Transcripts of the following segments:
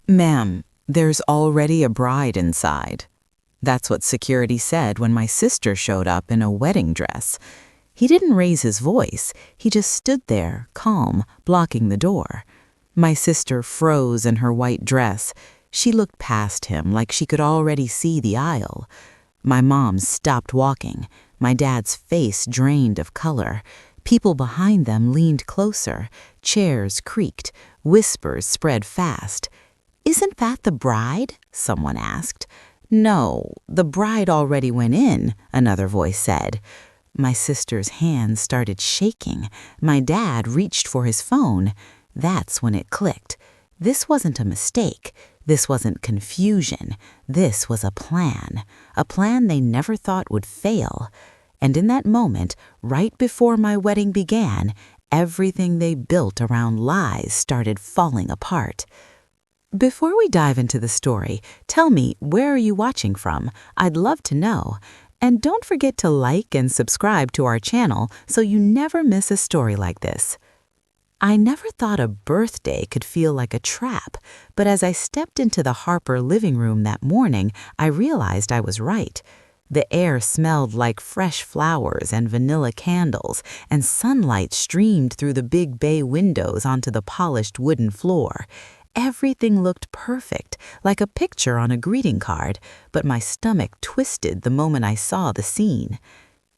Ma'am, there's already a bride inside. That's what security said when my sister showed up in a wedding dress. He didn't raise his voice. He just stood there, calm, blocking the door. My sister froze in her white dress. She looked past him like she could already see the aisle. My mom stopped walking. My dad's face drained of color. People behind them leaned closer. Chairs creaked. Whispers spread fast. "Isn't that the bride?" someone asked. "No, the bride already went in," another voice said. My sister's hands started shaking. My dad reached for his phone. That's when it clicked. This wasn't a mistake. This wasn't confusion. This was a plan they never thought would fail. And in that moment, right before my wedding began, everything they built around lies started falling apart. Before we dive into the story, tell me, where are you watching from? I'd love to know. And don't forget to like and subscribe to our channel so you never miss a story like this. I never thought a birthday could feel like a trap, but as I stepped into the Harper living room that morning, I realized I was right. The air smelled like fresh flowers and vanilla candles, and sunlight streamed through the big bay windows onto the polished wooden floor. Everything looked perfect, like a picture on a greeting card, but my stomach twisted the moment I saw the scene.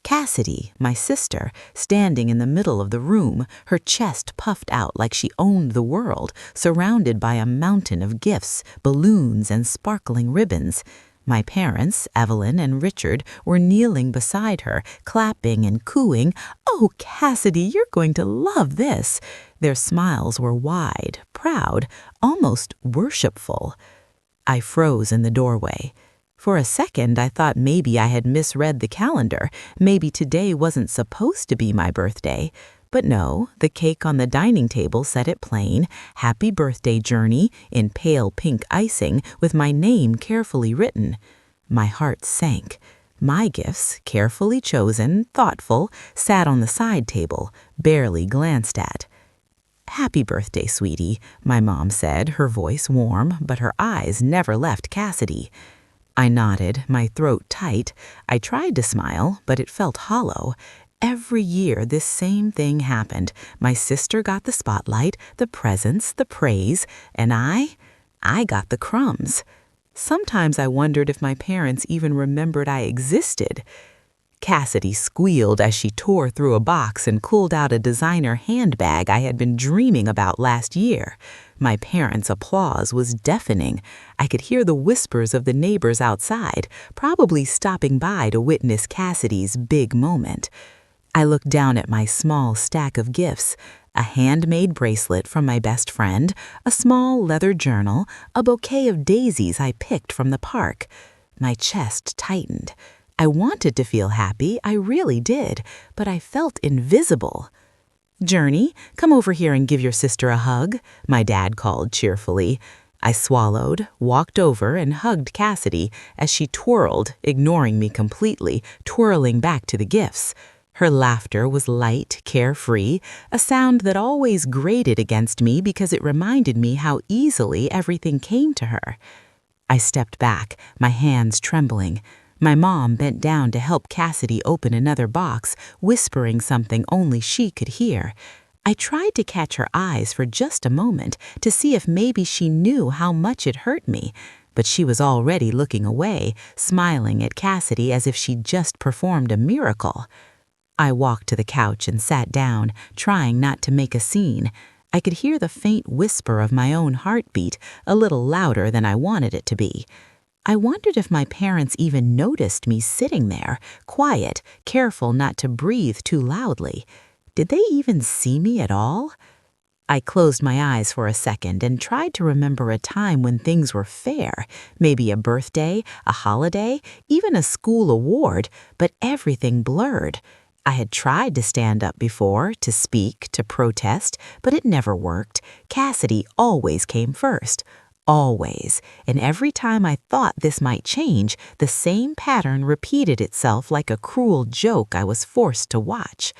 Cassidy, my sister, standing in the middle of the room, her chest puffed out like she owned the world, surrounded by a mountain of gifts, balloons, and sparkling ribbons. My parents, Evelyn and Richard, were kneeling beside her, clapping and cooing. "Oh, Cassidy, you're going to love this." Their smiles were wide, proud, almost worshipful. I froze in the doorway. For a second, I thought maybe I had misread the calendar. Maybe today wasn't supposed to be my birthday. But no, the cake on the dining table said it plain, "Happy Birthday, Journey," in pale pink icing with my name carefully written. My heart sank. My gifts, carefully chosen, thoughtful, sat on the side table, barely glanced at. "Happy birthday, sweetie," my mom said, her voice warm, but her eyes never left Cassidy. I nodded, my throat tight. I tried to smile, but it felt hollow. Every year, this same thing happened. My sister got the spotlight, the presents, the praise, and I got the crumbs. Sometimes I wondered if my parents even remembered I existed. Cassidy squealed as she tore through a box and pulled out a designer handbag I had been dreaming about last year. My parents' applause was deafening. I could hear the whispers of the neighbors outside, probably stopping by to witness Cassidy's big moment. I looked down at my small stack of gifts: a handmade bracelet from my best friend, a small leather journal, a bouquet of daisies I picked from the park. My chest tightened. I wanted to feel happy, I really did, but I felt invisible. "Journey, come over here and give your sister a hug," my dad called cheerfully. I swallowed, walked over, and hugged Cassidy as she twirled, ignoring me completely, twirling back to the gifts. Her laughter was light, carefree, a sound that always grated against me because it reminded me how easily everything came to her. I stepped back, my hands trembling. My mom bent down to help Cassidy open another box, whispering something only she could hear. I tried to catch her eyes for just a moment to see if maybe she knew how much it hurt me, but she was already looking away, smiling at Cassidy as if she'd just performed a miracle. I walked to the couch and sat down, trying not to make a scene. I could hear the faint whisper of my own heartbeat, a little louder than I wanted it to be. I wondered if my parents even noticed me sitting there, quiet, careful not to breathe too loudly. Did they even see me at all? I closed my eyes for a second and tried to remember a time when things were fair, maybe a birthday, a holiday, even a school award, but everything blurred. I had tried to stand up before, to speak, to protest, but it never worked. Cassidy always came first. Always. And every time I thought this might change, the same pattern repeated itself like a cruel joke I was forced to watch.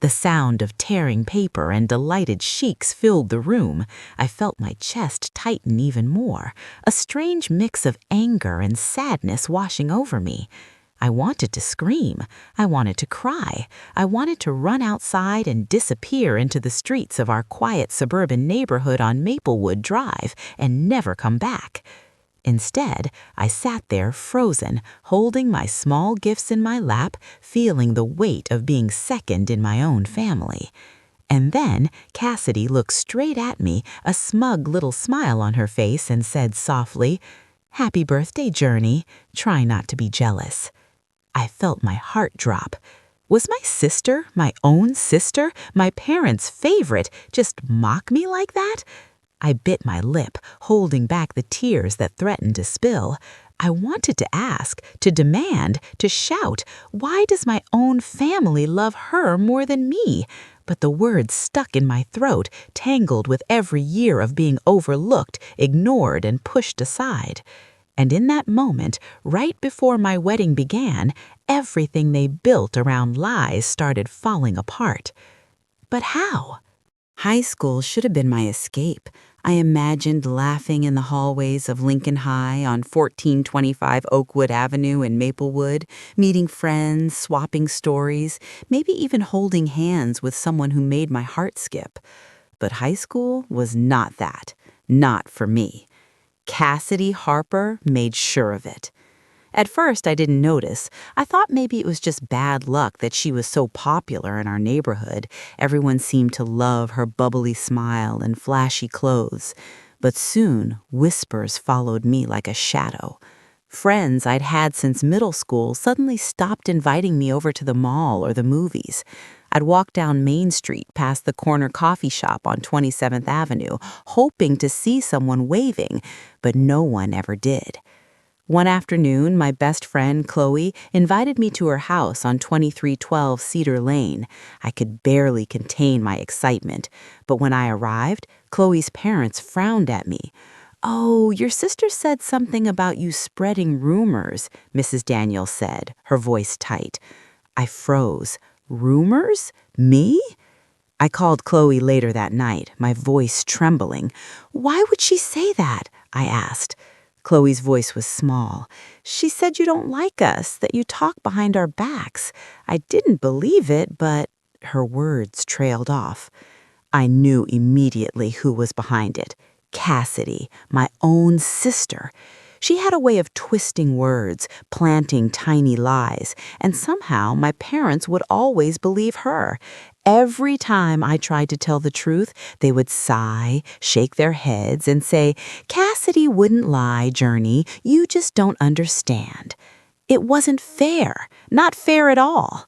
The sound of tearing paper and delighted sheiks filled the room. I felt my chest tighten even more, a strange mix of anger and sadness washing over me. I wanted to scream. I wanted to cry. I wanted to run outside and disappear into the streets of our quiet suburban neighborhood on Maplewood Drive and never come back. Instead, I sat there frozen, holding my small gifts in my lap, feeling the weight of being second in my own family. And then Cassidy looked straight at me, a smug little smile on her face, and said softly, "Happy birthday, Journey. Try not to be jealous." I felt my heart drop. Was my sister, my own sister, my parents' favorite, just mock me like that? I bit my lip, holding back the tears that threatened to spill. I wanted to ask, to demand, to shout, why does my own family love her more than me? But the words stuck in my throat, tangled with every year of being overlooked, ignored, and pushed aside. And in that moment, right before my wedding began, everything they built around lies started falling apart. But how? High school should have been my escape. I imagined laughing in the hallways of Lincoln High on 1425 Oakwood Avenue in Maplewood, meeting friends, swapping stories, maybe even holding hands with someone who made my heart skip. But high school was not that. Not for me. Cassidy Harper made sure of it. At first, I didn't notice. I thought maybe it was just bad luck that she was so popular in our neighborhood. Everyone seemed to love her bubbly smile and flashy clothes. But soon, whispers followed me like a shadow. Friends I'd had since middle school suddenly stopped inviting me over to the mall or the movies. I'd walk down Main Street past the corner coffee shop on 27th Avenue, hoping to see someone waving, but no one ever did. One afternoon, my best friend, Chloe, invited me to her house on 2312 Cedar Lane. I could barely contain my excitement, but when I arrived, Chloe's parents frowned at me. "Oh, your sister said something about you spreading rumors," Mrs. Daniels said, her voice tight. I froze. Rumors? Me? I called Chloe later that night, my voice trembling. "Why would she say that?" I asked. Chloe's voice was small. "She said you don't like us, that you talk behind our backs. I didn't believe it, but—" Her words trailed off. I knew immediately who was behind it. Cassidy, my own sister. She had a way of twisting words, planting tiny lies, and somehow my parents would always believe her. Every time I tried to tell the truth, they would sigh, shake their heads, and say, "Cassidy wouldn't lie, Journey. You just don't understand." It wasn't fair, not fair at all.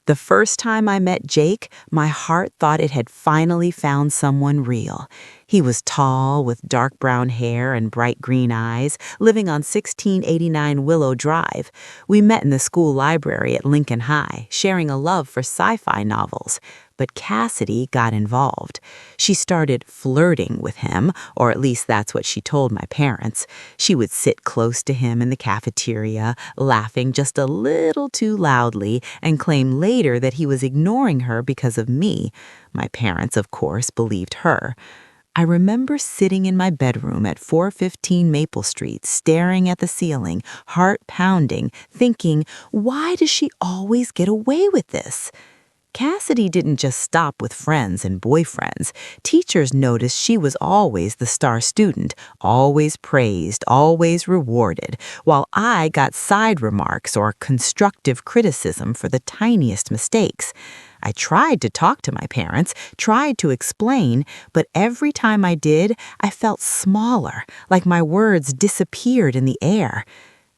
The first time I met Jake, my heart thought it had finally found someone real. He was tall, with dark brown hair and bright green eyes, living on 1689 Willow Drive. We met in the school library at Lincoln High, sharing a love for sci-fi novels. But Cassidy got involved. She started flirting with him, or at least that's what she told my parents. She would sit close to him in the cafeteria, laughing just a little too loudly, and claim later that he was ignoring her because of me. My parents, of course, believed her. I remember sitting in my bedroom at 415 Maple Street, staring at the ceiling, heart pounding, thinking, why does she always get away with this? Cassidy didn't just stop with friends and boyfriends. Teachers noticed she was always the star student, always praised, always rewarded, while I got side remarks or constructive criticism for the tiniest mistakes. I tried to talk to my parents, tried to explain, but every time I did, I felt smaller, like my words disappeared in the air.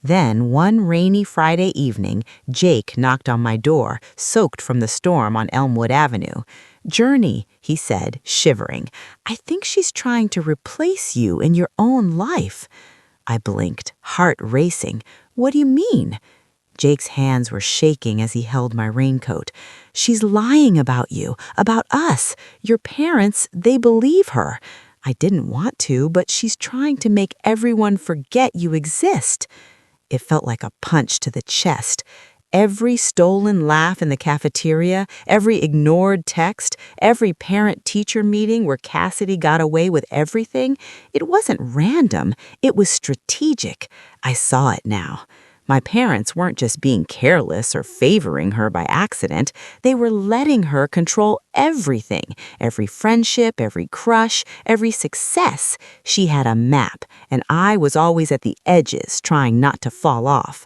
Then, one rainy Friday evening, Jake knocked on my door, soaked from the storm on Elmwood Avenue. "Journey," he said, shivering, "I think she's trying to replace you in your own life." I blinked, heart racing. "What do you mean?" Jake's hands were shaking as he held my raincoat. "She's lying about you, about us. Your parents, they believe her. I didn't want to, but she's trying to make everyone forget you exist." It felt like a punch to the chest. Every stolen laugh in the cafeteria, every ignored text, every parent-teacher meeting where Cassidy got away with everything, it wasn't random, it was strategic. I saw it now. My parents weren't just being careless or favoring her by accident. They were letting her control everything, every friendship, every crush, every success. She had a map, and I was always at the edges, trying not to fall off.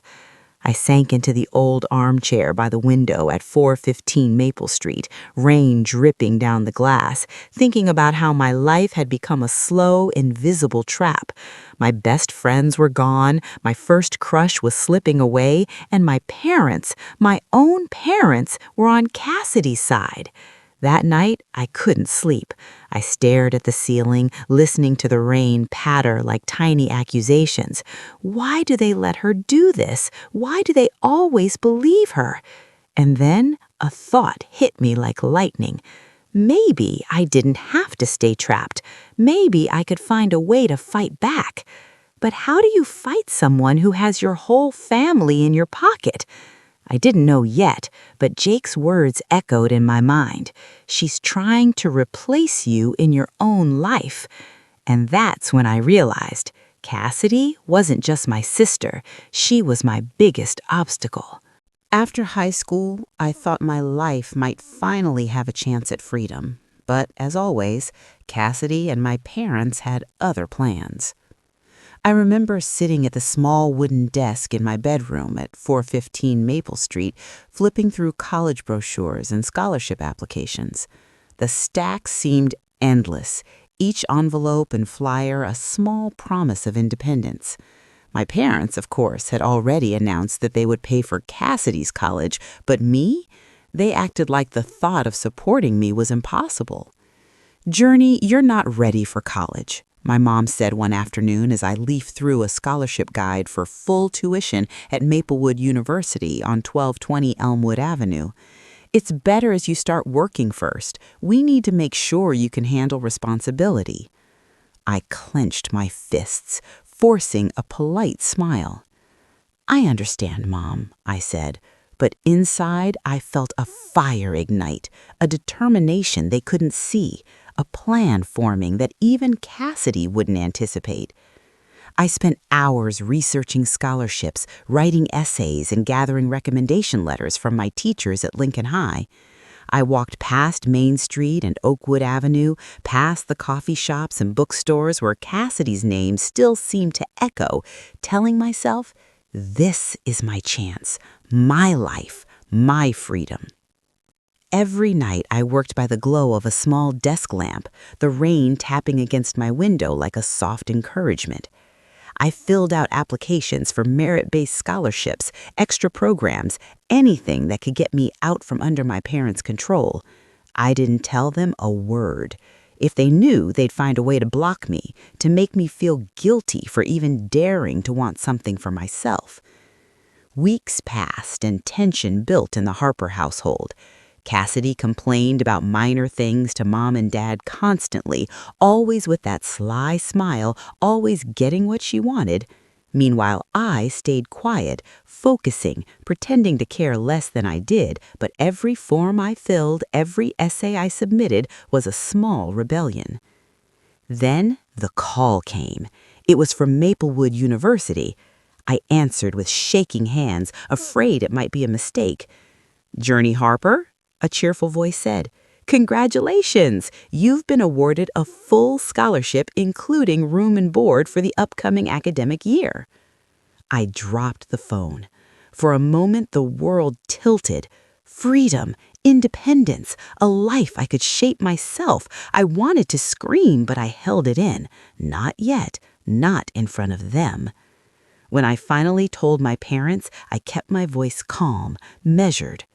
I sank into the old armchair by the window at 415 Maple Street, rain dripping down the glass, thinking about how my life had become a slow, invisible trap. My best friends were gone, my first crush was slipping away, and my parents, my own parents, were on Cassidy's side. That night, I couldn't sleep. I stared at the ceiling, listening to the rain patter like tiny accusations. Why do they let her do this? Why do they always believe her? And then a thought hit me like lightning. Maybe I didn't have to stay trapped. Maybe I could find a way to fight back. But how do you fight someone who has your whole family in your pocket? I didn't know yet, but Jake's words echoed in my mind. She's trying to replace you in your own life. And that's when I realized Cassidy wasn't just my sister, she was my biggest obstacle. After high school, I thought my life might finally have a chance at freedom. But as always, Cassidy and my parents had other plans. I remember sitting at the small wooden desk in my bedroom at 415 Maple Street, flipping through college brochures and scholarship applications. The stack seemed endless, each envelope and flyer a small promise of independence. My parents, of course, had already announced that they would pay for Cassidy's college, but me? They acted like the thought of supporting me was impossible. "Journey, you're not ready for college," my mom said one afternoon as I leafed through a scholarship guide for full tuition at Maplewood University on 1220 Elmwood Avenue. "It's better as you start working first. We need to make sure you can handle responsibility." I clenched my fists, forcing a polite smile. "I understand, Mom," I said, but inside I felt a fire ignite, a determination they couldn't see, a plan forming that even Cassidy wouldn't anticipate. I spent hours researching scholarships, writing essays, and gathering recommendation letters from my teachers at Lincoln High. I walked past Main Street and Oakwood Avenue, past the coffee shops and bookstores where Cassidy's name still seemed to echo, telling myself, this is my chance, my life, my freedom. Every night I worked by the glow of a small desk lamp, the rain tapping against my window like a soft encouragement. I filled out applications for merit-based scholarships, extra programs, anything that could get me out from under my parents' control. I didn't tell them a word. If they knew, they'd find a way to block me, to make me feel guilty for even daring to want something for myself. Weeks passed and tension built in the Harper household. Cassidy complained about minor things to Mom and Dad constantly, always with that sly smile, always getting what she wanted. Meanwhile, I stayed quiet, focusing, pretending to care less than I did, but every form I filled, every essay I submitted was a small rebellion. Then the call came. It was from Maplewood University. I answered with shaking hands, afraid it might be a mistake. "Journey Harper?" a cheerful voice said. "Congratulations! You've been awarded a full scholarship, including room and board for the upcoming academic year." I dropped the phone. For a moment, the world tilted. Freedom, independence, a life I could shape myself. I wanted to scream, but I held it in. Not yet, not in front of them. When I finally told my parents, I kept my voice calm, measured.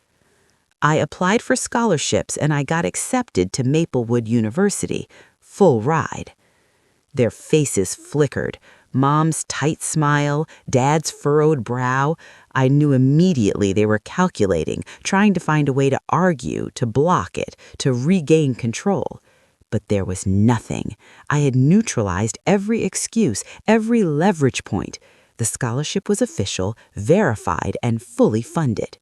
I applied for scholarships and I got accepted to Maplewood University, full ride. Their faces flickered, Mom's tight smile, Dad's furrowed brow. I knew immediately they were calculating, trying to find a way to argue, to block it, to regain control. But there was nothing. I had neutralized every excuse, every leverage point. The scholarship was official, verified, and fully funded.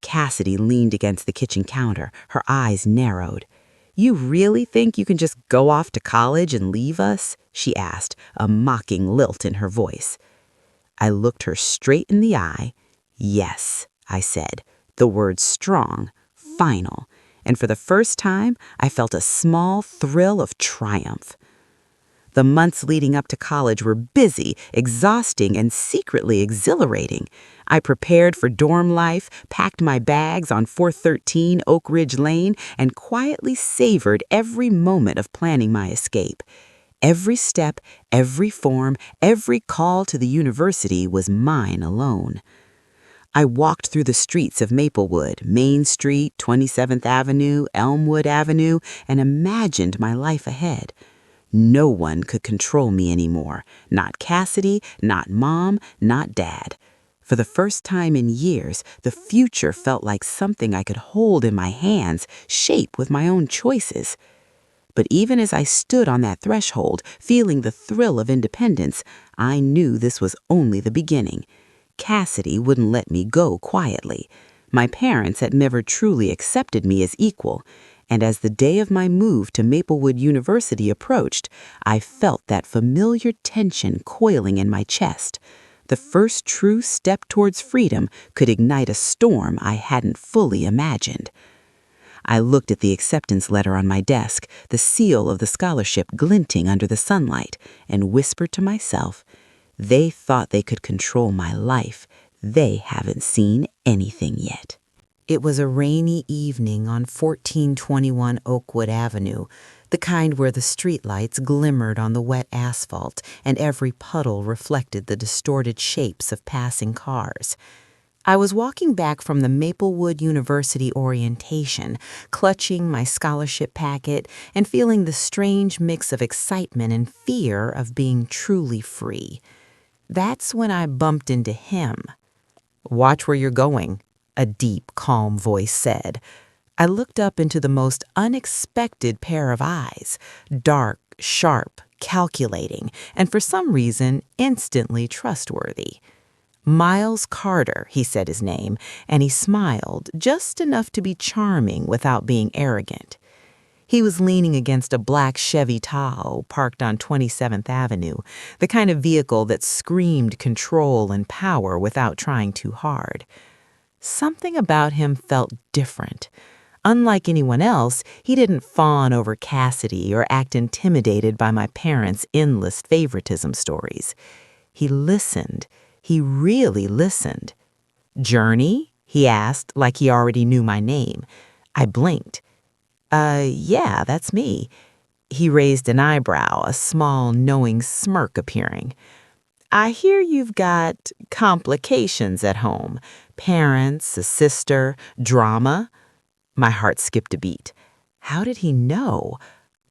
Cassidy leaned against the kitchen counter, her eyes narrowed. "You really think you can just go off to college and leave us?" she asked, a mocking lilt in her voice. I looked her straight in the eye. "Yes," I said, the words strong, final, and for the first time I felt a small thrill of triumph. The months leading up to college were busy, exhausting, and secretly exhilarating. I prepared for dorm life, packed my bags on 413 Oak Ridge Lane, and quietly savored every moment of planning my escape. Every step, every form, every call to the university was mine alone. I walked through the streets of Maplewood, Main Street, 27th Avenue, Elmwood Avenue, and imagined my life ahead. No one could control me anymore. Not Cassidy, not Mom, not Dad. For the first time in years, the future felt like something I could hold in my hands, shape with my own choices. But even as I stood on that threshold, feeling the thrill of independence, I knew this was only the beginning. Cassidy wouldn't let me go quietly. My parents had never truly accepted me as equal, and as the day of my move to Maplewood University approached, I felt that familiar tension coiling in my chest. The first true step towards freedom could ignite a storm I hadn't fully imagined. I looked at the acceptance letter on my desk, the seal of the scholarship glinting under the sunlight, and whispered to myself, "They thought they could control my life. They haven't seen anything yet." It was a rainy evening on 1421 Oakwood Avenue, the kind where the streetlights glimmered on the wet asphalt and every puddle reflected the distorted shapes of passing cars. I was walking back from the Maplewood University orientation, clutching my scholarship packet and feeling the strange mix of excitement and fear of being truly free. That's when I bumped into him. "Watch where you're going," a deep, calm voice said. I looked up into the most unexpected pair of eyes, dark, sharp, calculating, and for some reason, instantly trustworthy. "Miles Carter," he said his name, and he smiled, just enough to be charming without being arrogant. He was leaning against a black Chevy Tahoe parked on 27th Avenue, the kind of vehicle that screamed control and power without trying too hard. Something about him felt different. Unlike anyone else, he didn't fawn over Cassidy or act intimidated by my parents' endless favoritism stories. He listened. He really listened. "Journey?" he asked, like he already knew my name. I blinked. Yeah, that's me." He raised an eyebrow, a small, knowing smirk appearing. "I hear you've got complications at home. Parents, a sister, drama." My heart skipped a beat. How did he know?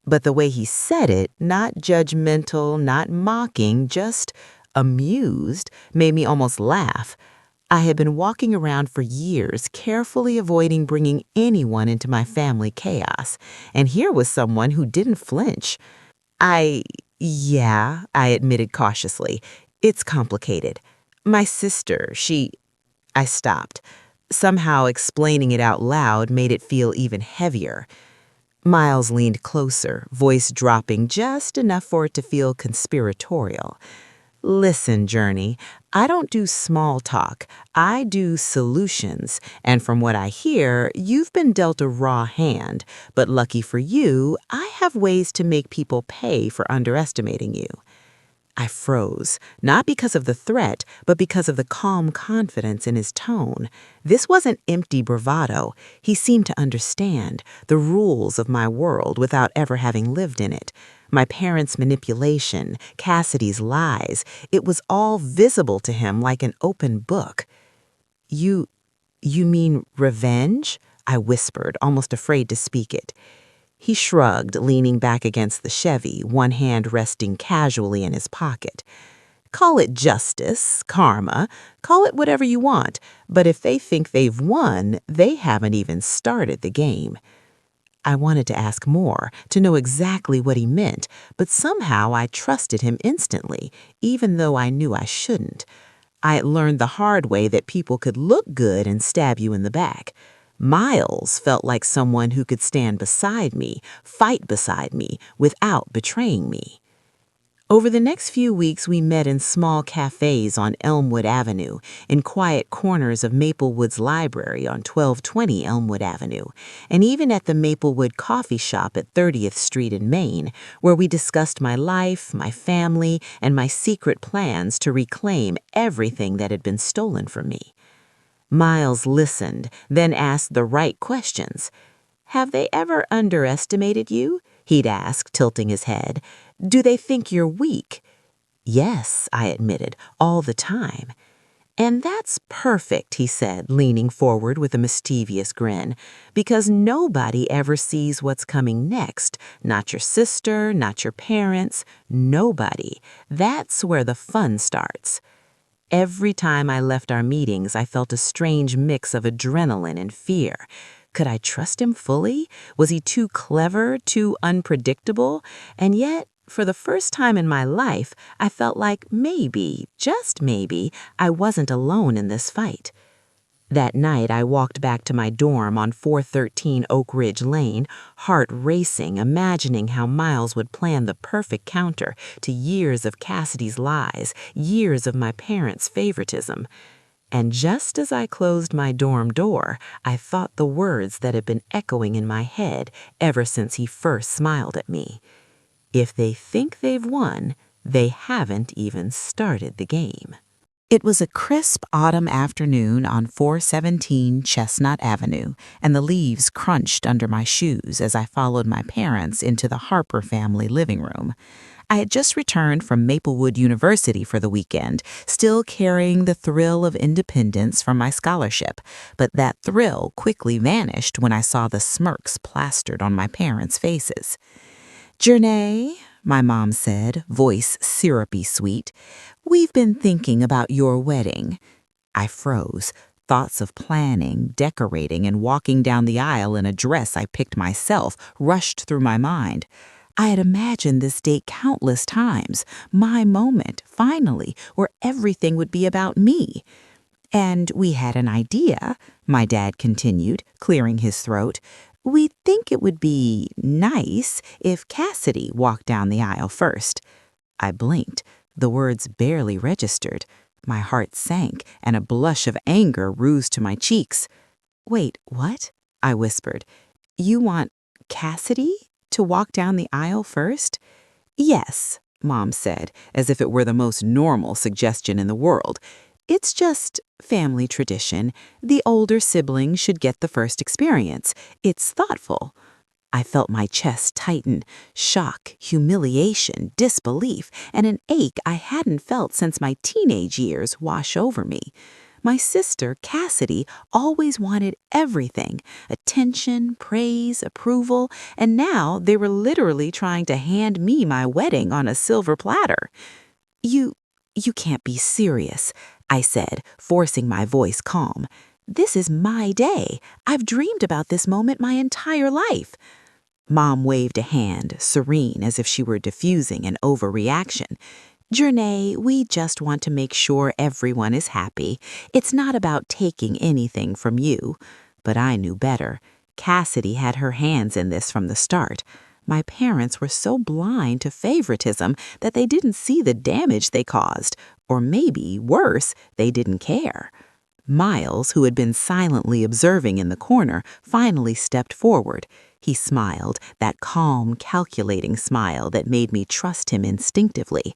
But the way he said it, not judgmental, not mocking, just amused, made me almost laugh. I had been walking around for years, carefully avoiding bringing anyone into my family chaos, and here was someone who didn't flinch. Yeah, I admitted cautiously. "It's complicated. My sister, I stopped. Somehow explaining it out loud made it feel even heavier. Miles leaned closer, voice dropping just enough for it to feel conspiratorial. "Listen, Journey, I don't do small talk. I do solutions. And from what I hear, you've been dealt a raw hand. But lucky for you, I have ways to make people pay for underestimating you." I froze, not because of the threat, but because of the calm confidence in his tone. This wasn't empty bravado. He seemed to understand the rules of my world without ever having lived in it. My parents' manipulation, Cassidy's lies, it was all visible to him like an open book. You mean revenge?" I whispered, almost afraid to speak it. He shrugged, leaning back against the Chevy, one hand resting casually in his pocket. "Call it justice, karma, call it whatever you want, but if they think they've won, they haven't even started the game." I wanted to ask more, to know exactly what he meant, but somehow I trusted him instantly, even though I knew I shouldn't. I had learned the hard way that people could look good and stab you in the back. Miles felt like someone who could stand beside me, fight beside me, without betraying me. Over the next few weeks, we met in small cafes on Elmwood Avenue, in quiet corners of Maplewood's library on 1220 Elmwood Avenue, and even at the Maplewood coffee shop at 30th Street in Maine, where we discussed my life, my family, and my secret plans to reclaim everything that had been stolen from me. Miles listened, then asked the right questions. "Have they ever underestimated you?" he'd ask, tilting his head. "Do they think you're weak?" "Yes," I admitted, "all the time." "And that's perfect," he said, leaning forward with a mischievous grin, "because nobody ever sees what's coming next. Not your sister, not your parents, nobody. That's where the fun starts." Every time I left our meetings, I felt a strange mix of adrenaline and fear. Could I trust him fully? Was he too clever, too unpredictable? And yet, for the first time in my life, I felt like maybe, just maybe, I wasn't alone in this fight. That night, I walked back to my dorm on 413 Oak Ridge Lane, heart racing, imagining how Miles would plan the perfect counter to years of Cassidy's lies, years of my parents' favoritism. And just as I closed my dorm door, I thought the words that had been echoing in my head ever since he first smiled at me. If they think they've won, they haven't even started the game. It was a crisp autumn afternoon on 417 Chestnut Avenue, and the leaves crunched under my shoes as I followed my parents into the Harper family living room. I had just returned from Maplewood University for the weekend, still carrying the thrill of independence from my scholarship, but that thrill quickly vanished when I saw the smirks plastered on my parents' faces. "Jernay," my mom said, voice syrupy sweet, "we've been thinking about your wedding." I froze. Thoughts of planning, decorating, and walking down the aisle in a dress I picked myself rushed through my mind. I had imagined this date countless times, my moment, finally, where everything would be about me. "And we had an idea," my dad continued, clearing his throat. "We think it would be nice if Cassidy walked down the aisle first." I blinked. The words barely registered. My heart sank, and a blush of anger rose to my cheeks. "Wait, what?" I whispered. "You want Cassidy to walk down the aisle first?" "Yes," Mom said, as if it were the most normal suggestion in the world. "It's just family tradition. The older sibling should get the first experience. It's thoughtful." I felt my chest tighten, shock, humiliation, disbelief, and an ache I hadn't felt since my teenage years wash over me. My sister, Cassidy, always wanted everything: attention, praise, approval, and now they were literally trying to hand me my wedding on a silver platter. You can't be serious," I said, forcing my voice calm. "This is my day. I've dreamed about this moment my entire life." Mom waved a hand, serene as if she were diffusing an overreaction. "Jernay, we just want to make sure everyone is happy. It's not about taking anything from you." But I knew better. Cassidy had her hands in this from the start. My parents were so blind to favoritism that they didn't see the damage they caused. Or maybe, worse, they didn't care. Miles, who had been silently observing in the corner, finally stepped forward. He smiled, that calm, calculating smile that made me trust him instinctively.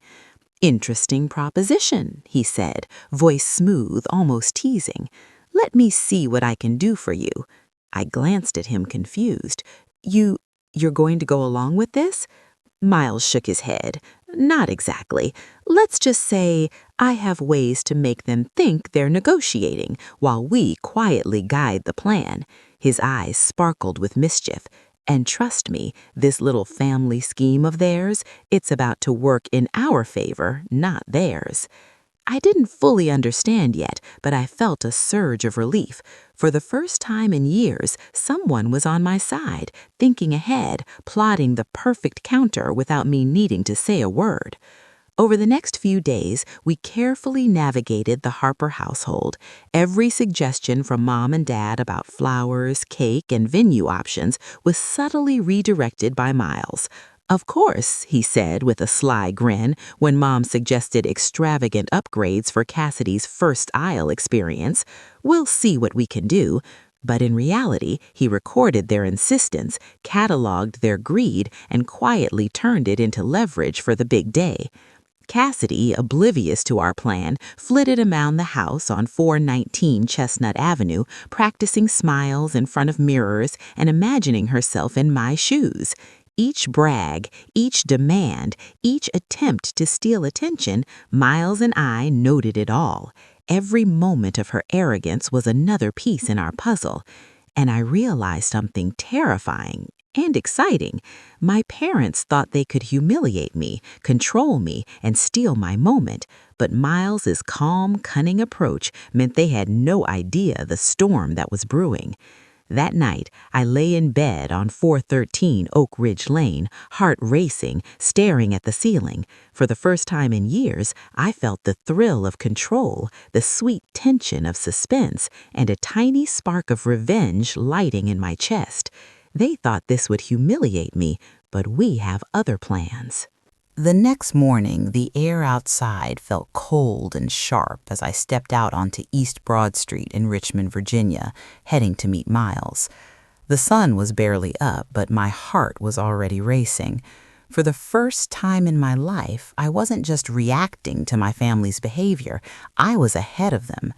"Interesting proposition," he said, voice smooth, almost teasing. "Let me see what I can do for you." I glanced at him confused. You're going to go along with this?" Miles shook his head. "Not exactly. Let's just say I have ways to make them think they're negotiating while we quietly guide the plan." His eyes sparkled with mischief. "And trust me, this little family scheme of theirs, it's about to work in our favor, not theirs." I didn't fully understand yet, but I felt a surge of relief. For the first time in years, someone was on my side, thinking ahead, plotting the perfect counter without me needing to say a word. Over the next few days, we carefully navigated the Harper household. Every suggestion from Mom and Dad about flowers, cake, and venue options was subtly redirected by Miles. Of course, he said with a sly grin when Mom suggested extravagant upgrades for Cassidy's first aisle experience. We'll see what we can do. But in reality, he recorded their insistence, cataloged their greed, and quietly turned it into leverage for the big day. Cassidy, oblivious to our plan, flitted around the house on 419 Chestnut Avenue, practicing smiles in front of mirrors and imagining herself in my shoes. Each brag, each demand, each attempt to steal attention, Miles and I noted it all. Every moment of her arrogance was another piece in our puzzle. And I realized something terrifying and exciting. My parents thought they could humiliate me, control me, and steal my moment, but Miles's calm, cunning approach meant they had no idea the storm that was brewing. That night, I lay in bed on 413 Oak Ridge Lane, heart racing, staring at the ceiling. For the first time in years, I felt the thrill of control, the sweet tension of suspense, and a tiny spark of revenge lighting in my chest. They thought this would humiliate me, but we have other plans. The next morning, the air outside felt cold and sharp as I stepped out onto East Broad Street in Richmond, Virginia, heading to meet Miles. The sun was barely up, but my heart was already racing. For the first time in my life, I wasn't just reacting to my family's behavior, I was ahead of them.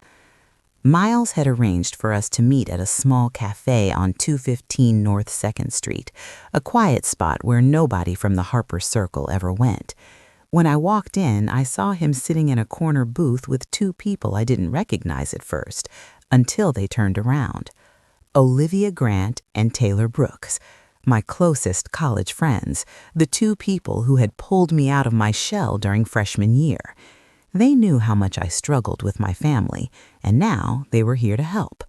Miles had arranged for us to meet at a small cafe on 215 North 2nd Street, a quiet spot where nobody from the Harper Circle ever went. When I walked in, I saw him sitting in a corner booth with two people I didn't recognize at first, until they turned around. Olivia Grant and Taylor Brooks, my closest college friends, the two people who had pulled me out of my shell during freshman year. They knew how much I struggled with my family, and now they were here to help.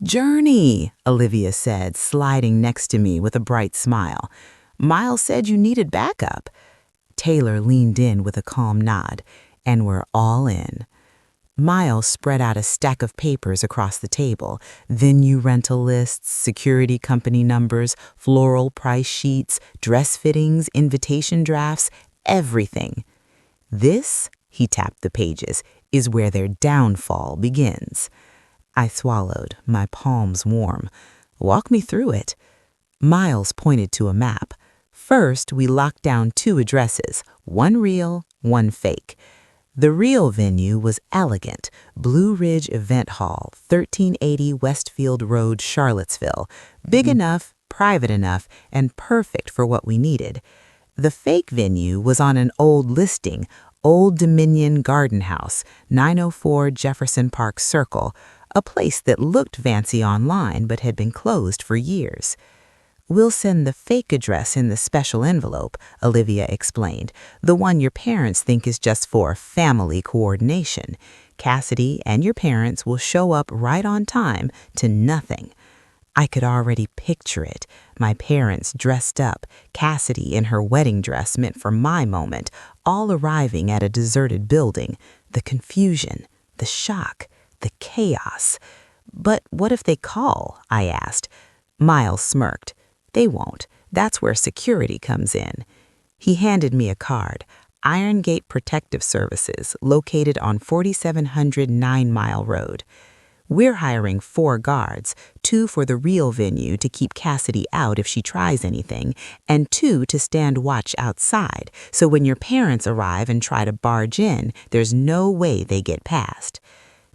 "Journey," Olivia said, sliding next to me with a bright smile. "Miles said you needed backup." Taylor leaned in with a calm nod, and we're all in. Miles spread out a stack of papers across the table, venue rental lists, security company numbers, floral price sheets, dress fittings, invitation drafts, everything. "This," he tapped the pages, "is where their downfall begins." I swallowed, my palms warm. "Walk me through it." Miles pointed to a map. First, we locked down two addresses, one real, one fake. The real venue was elegant, Blue Ridge Event Hall, 1380 Westfield Road, Charlottesville. Big enough, private enough, and perfect for what we needed. The fake venue was on an old listing, Old Dominion Garden House, 904 Jefferson Park Circle, a place that looked fancy online but had been closed for years. "We'll send the fake address in the special envelope," Olivia explained, "the one your parents think is just for family coordination. Cassidy and your parents will show up right on time to nothing." I could already picture it, my parents dressed up, Cassidy in her wedding dress meant for my moment, all arriving at a deserted building. The confusion, the shock, the chaos. "But what if they call?" I asked. Miles smirked. "They won't. That's where security comes in." He handed me a card. Iron Gate Protective Services, located on 4700 9 Mile Road. "We're hiring 4 guards, 2 for the real venue to keep Cassidy out if she tries anything, and 2 to stand watch outside, so when your parents arrive and try to barge in, there's no way they get past."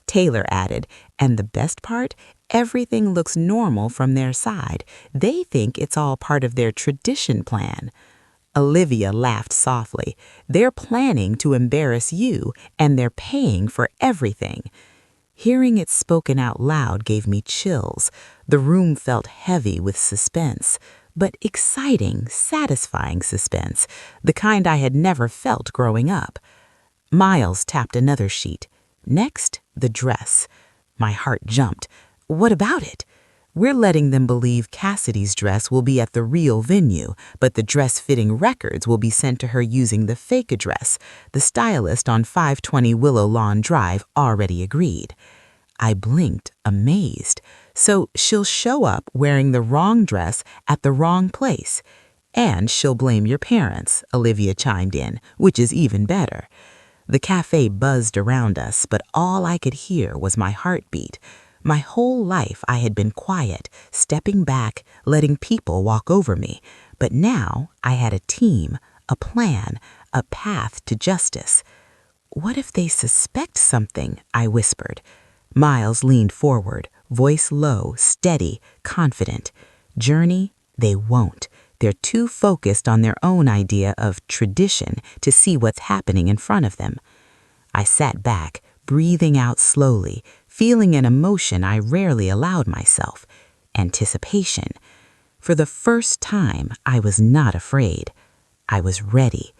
Taylor added, "And the best part? Everything looks normal from their side. They think it's all part of their tradition plan." Olivia laughed softly. "They're planning to embarrass you, and they're paying for everything." Hearing it spoken out loud gave me chills. The room felt heavy with suspense, but exciting, satisfying suspense, the kind I had never felt growing up. Miles tapped another sheet. Next, the dress. My heart jumped. What about it? We're letting them believe Cassidy's dress will be at the real venue, but the dress-fitting records will be sent to her using the fake address. The stylist on 520 Willow Lawn Drive already agreed. I blinked, amazed. So she'll show up wearing the wrong dress at the wrong place. And she'll blame your parents, Olivia chimed in, which is even better. The cafe buzzed around us, but all I could hear was my heartbeat. My whole life I had been quiet, stepping back, letting people walk over me. But now I had a team, a plan, a path to justice. What if they suspect something? I whispered. Miles leaned forward, voice low, steady, confident. Journey, they won't. They're too focused on their own idea of tradition to see what's happening in front of them. I sat back, breathing out slowly, feeling an emotion I rarely allowed myself, anticipation. For the first time, I was not afraid. I was ready.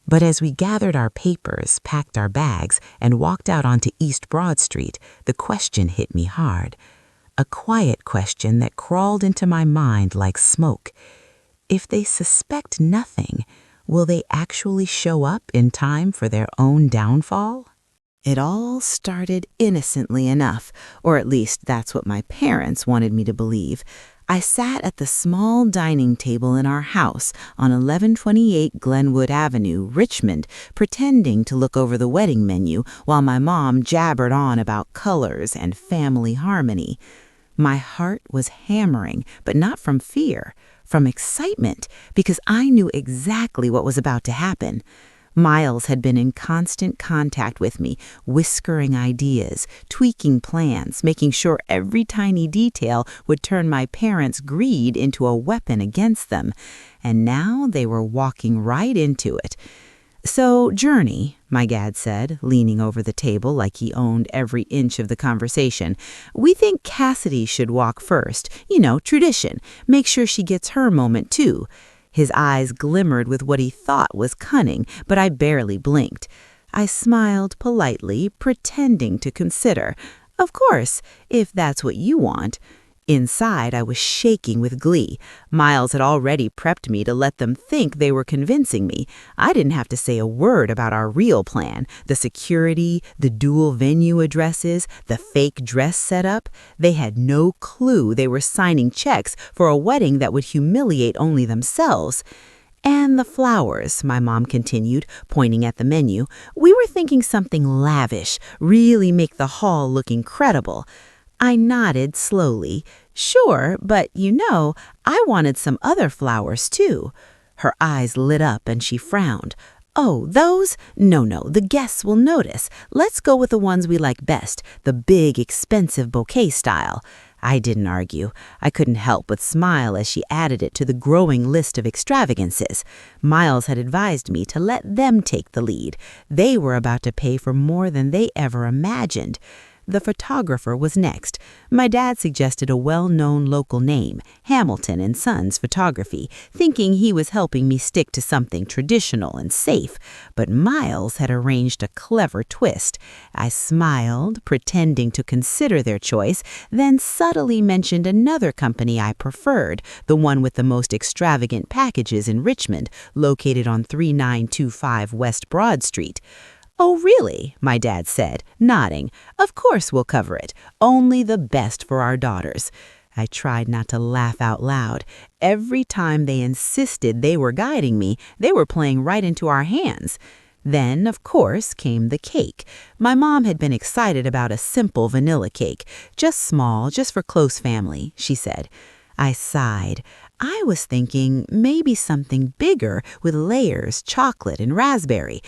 But as we gathered our papers, packed our bags, and walked out onto East Broad Street, the question hit me hard. A quiet question that crawled into my mind like smoke. If they suspect nothing, will they actually show up in time for their own downfall? It all started innocently enough, or at least that's what my parents wanted me to believe. I sat at the small dining table in our house on 1128 Glenwood Avenue, Richmond, pretending to look over the wedding menu while my mom jabbered on about colors and family harmony. My heart was hammering, but not from fear, from excitement, because I knew exactly what was about to happen. Miles had been in constant contact with me, whispering ideas, tweaking plans, making sure every tiny detail would turn my parents' greed into a weapon against them. And now they were walking right into it. So, Journey, my dad said, leaning over the table like he owned every inch of the conversation, we think Cassidy should walk first. Tradition. Make sure she gets her moment, too. His eyes glimmered with what he thought was cunning, but I barely blinked. I smiled politely, pretending to consider. Of course, if that's what you want. Inside, I was shaking with glee. Miles had already prepped me to let them think they were convincing me. I didn't have to say a word about our real plan, the security, the dual venue addresses, the fake dress setup. They had no clue they were signing checks for a wedding that would humiliate only themselves. And the flowers, my mom continued, pointing at the menu. We were thinking something lavish, really make the hall look incredible. I nodded slowly. Sure, but I wanted some other flowers too. Her eyes lit up and she frowned. Oh, those? No, the guests will notice. Let's go with the ones we like best, the big, expensive bouquet style. I didn't argue. I couldn't help but smile as she added it to the growing list of extravagances. Miles had advised me to let them take the lead. They were about to pay for more than they ever imagined. The photographer was next. My dad suggested a well-known local name, Hamilton & Sons Photography, thinking he was helping me stick to something traditional and safe. But Miles had arranged a clever twist. I smiled, pretending to consider their choice, then subtly mentioned another company I preferred, the one with the most extravagant packages in Richmond, located on 3925 West Broad Street. Oh, really? My dad said, nodding. Of course we'll cover it. Only the best for our daughters. I tried not to laugh out loud. Every time they insisted they were guiding me, they were playing right into our hands. Then, of course, came the cake. My mom had been excited about a simple vanilla cake. Just small, just for close family, she said. I sighed. I was thinking maybe something bigger with layers, chocolate and raspberry.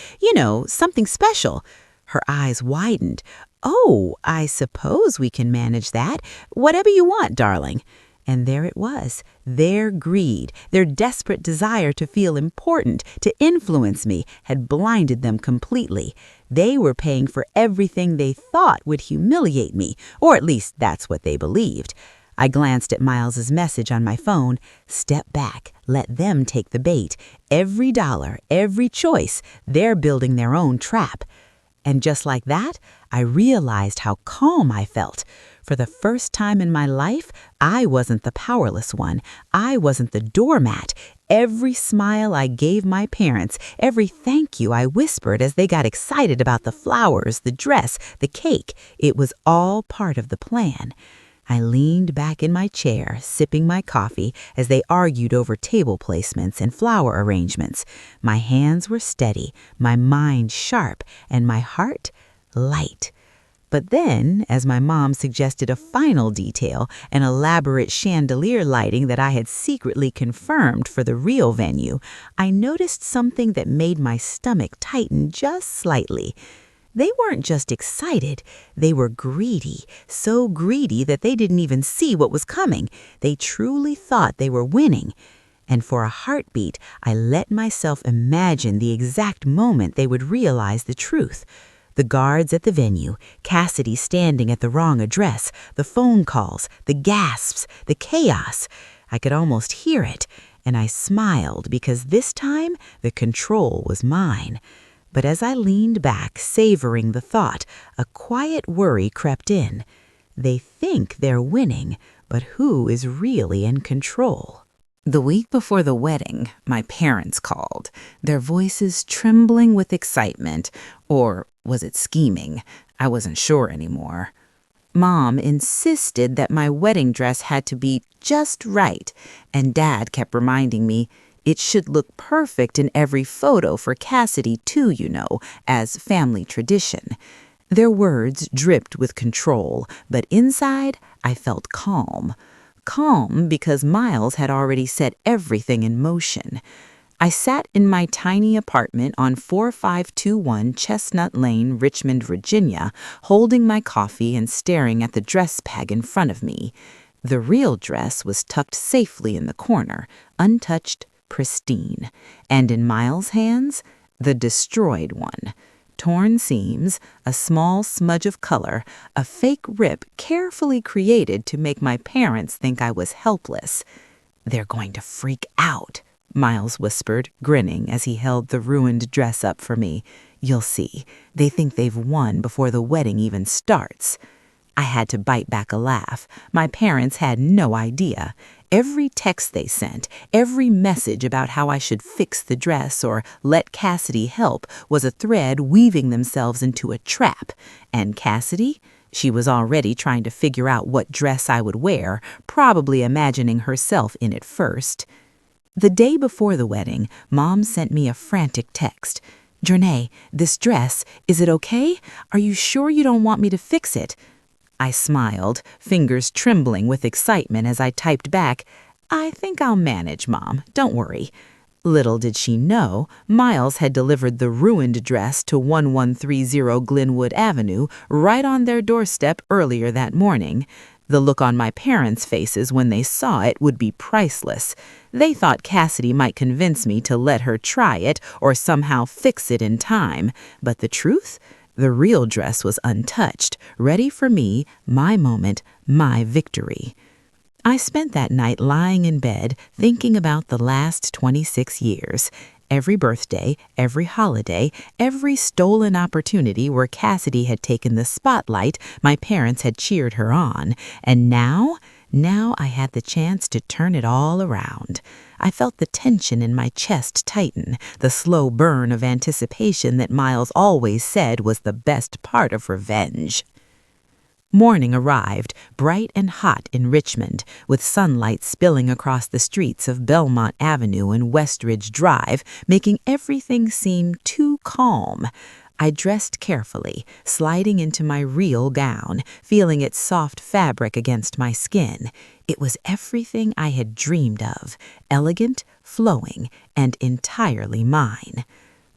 Something special. Her eyes widened. Oh, I suppose we can manage that. Whatever you want, darling. And there it was. Their greed, their desperate desire to feel important, to influence me, had blinded them completely. They were paying for everything they thought would humiliate me, or at least that's what they believed. I glanced at Miles's message on my phone. Step back, let them take the bait. Every dollar, every choice, they're building their own trap. And just like that, I realized how calm I felt. For the first time in my life, I wasn't the powerless one. I wasn't the doormat. Every smile I gave my parents, every thank you I whispered as they got excited about the flowers, the dress, the cake, it was all part of the plan. I leaned back in my chair, sipping my coffee as they argued over table placements and flower arrangements. My hands were steady, my mind sharp, and my heart light. But then, as my mom suggested a final detail, an elaborate chandelier lighting that I had secretly confirmed for the real venue, I noticed something that made my stomach tighten just slightly. They weren't just excited, they were greedy, so greedy that they didn't even see what was coming. They truly thought they were winning. And for a heartbeat, I let myself imagine the exact moment they would realize the truth. The guards at the venue, Cassidy standing at the wrong address, the phone calls, the gasps, the chaos. I could almost hear it, and I smiled because this time the control was mine. But as I leaned back, savoring the thought, a quiet worry crept in. They think they're winning, but who is really in control? The week before the wedding, my parents called, their voices trembling with excitement, or was it scheming? I wasn't sure anymore. Mom insisted that my wedding dress had to be just right, and Dad kept reminding me, it should look perfect in every photo for Cassidy too, you know, as family tradition. Their words dripped with control, but inside I felt calm. Calm because Miles had already set everything in motion. I sat in my tiny apartment on 4521 Chestnut Lane, Richmond, Virginia, holding my coffee and staring at the dress peg in front of me. The real dress was tucked safely in the corner, untouched, pristine, and in Miles' hands, the destroyed one. Torn seams, a small smudge of color, a fake rip carefully created to make my parents think I was helpless. They're going to freak out, Miles whispered, grinning as he held the ruined dress up for me. You'll see, they think they've won before the wedding even starts. I had to bite back a laugh. My parents had no idea. Every text they sent, every message about how I should fix the dress or let Cassidy help was a thread weaving themselves into a trap. And Cassidy? She was already trying to figure out what dress I would wear, probably imagining herself in it first. The day before the wedding, Mom sent me a frantic text. Jernay, this dress, is it okay? Are you sure you don't want me to fix it? I smiled, fingers trembling with excitement as I typed back, I think I'll manage, Mom, don't worry. Little did she know, Miles had delivered the ruined dress to 1130 Glenwood Avenue right on their doorstep earlier that morning. The look on my parents' faces when they saw it would be priceless. They thought Cassidy might convince me to let her try it or somehow fix it in time, but the truth? The real dress was untouched, ready for me, my moment, my victory. I spent that night lying in bed, thinking about the last 26 years. Every birthday, every holiday, every stolen opportunity where Cassidy had taken the spotlight, my parents had cheered her on. And now I had the chance to turn it all around. I felt the tension in my chest tighten, the slow burn of anticipation that Miles always said was the best part of revenge. Morning arrived, bright and hot in Richmond, with sunlight spilling across the streets of Belmont Avenue and Westridge Drive, making everything seem too calm. I dressed carefully, sliding into my real gown, feeling its soft fabric against my skin. It was everything I had dreamed of, elegant, flowing, and entirely mine.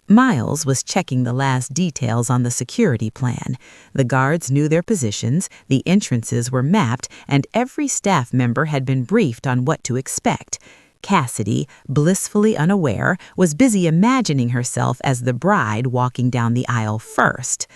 Miles was checking the last details on the security plan. The guards knew their positions, the entrances were mapped, and every staff member had been briefed on what to expect. Cassidy, blissfully unaware, was busy imagining herself as the bride walking down the aisle first.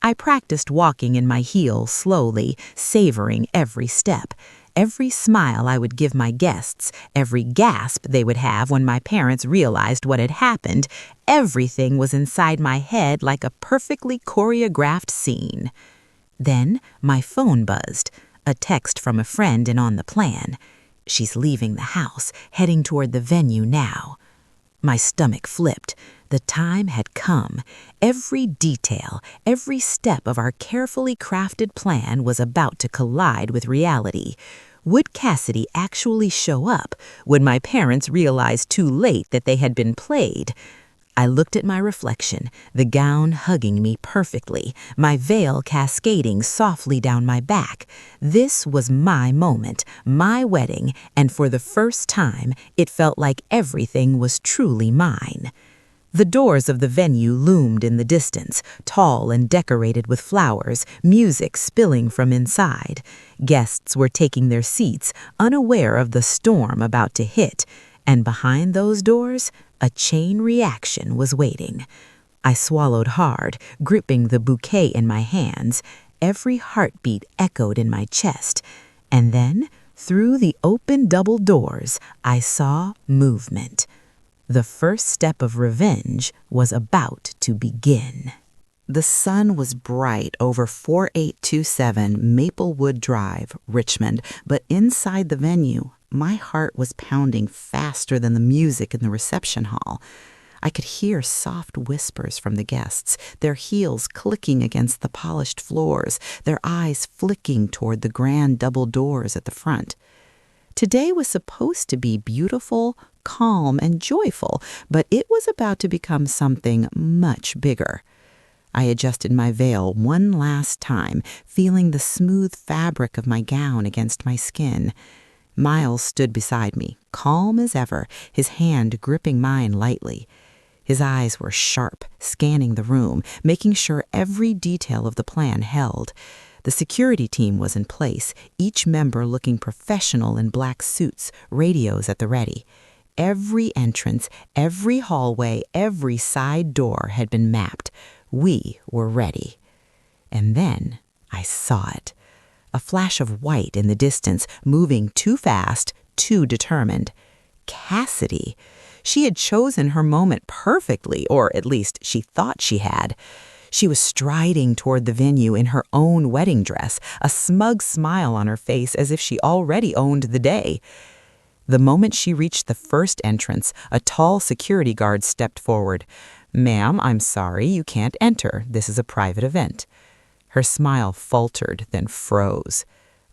I practiced walking in my heels slowly, savoring every step. every smile I would give my guests, every gasp they would have when my parents realized what had happened, everything was inside my head like a perfectly choreographed scene. Then my phone buzzed, a text from a friend and on the plan. She's leaving the house, heading toward the venue now. My stomach flipped. The time had come. Every detail, every step of our carefully crafted plan was about to collide with reality. Would Cassidy actually show up? Would my parents realize too late that they had been played? I looked at my reflection, the gown hugging me perfectly, my veil cascading softly down my back. This was my moment, my wedding, and for the first time, it felt like everything was truly mine. The doors of the venue loomed in the distance, tall and decorated with flowers, music spilling from inside. Guests were taking their seats, unaware of the storm about to hit, and behind those doors, a chain reaction was waiting. I swallowed hard, gripping the bouquet in my hands. Every heartbeat echoed in my chest. And then, through the open double doors, I saw movement. The first step of revenge was about to begin. The sun was bright over 4827 Maplewood Drive, Richmond, but inside the venue, my heart was pounding faster than the music in the reception hall. I could hear soft whispers from the guests, their heels clicking against the polished floors, their eyes flicking toward the grand double doors at the front. Today was supposed to be beautiful, calm, and joyful, but it was about to become something much bigger. I adjusted my veil one last time, feeling the smooth fabric of my gown against my skin. Miles stood beside me, calm as ever, his hand gripping mine lightly. His eyes were sharp, scanning the room, making sure every detail of the plan held. The security team was in place, each member looking professional in black suits, radios at the ready. Every entrance, every hallway, every side door had been mapped. We were ready. And then I saw it. A flash of white in the distance, moving too fast, too determined. Cassidy. She had chosen her moment perfectly, or at least she thought she had. She was striding toward the venue in her own wedding dress, a smug smile on her face as if she already owned the day. The moment she reached the first entrance, a tall security guard stepped forward. "Ma'am, I'm sorry, you can't enter. This is a private event." Her smile faltered, then froze.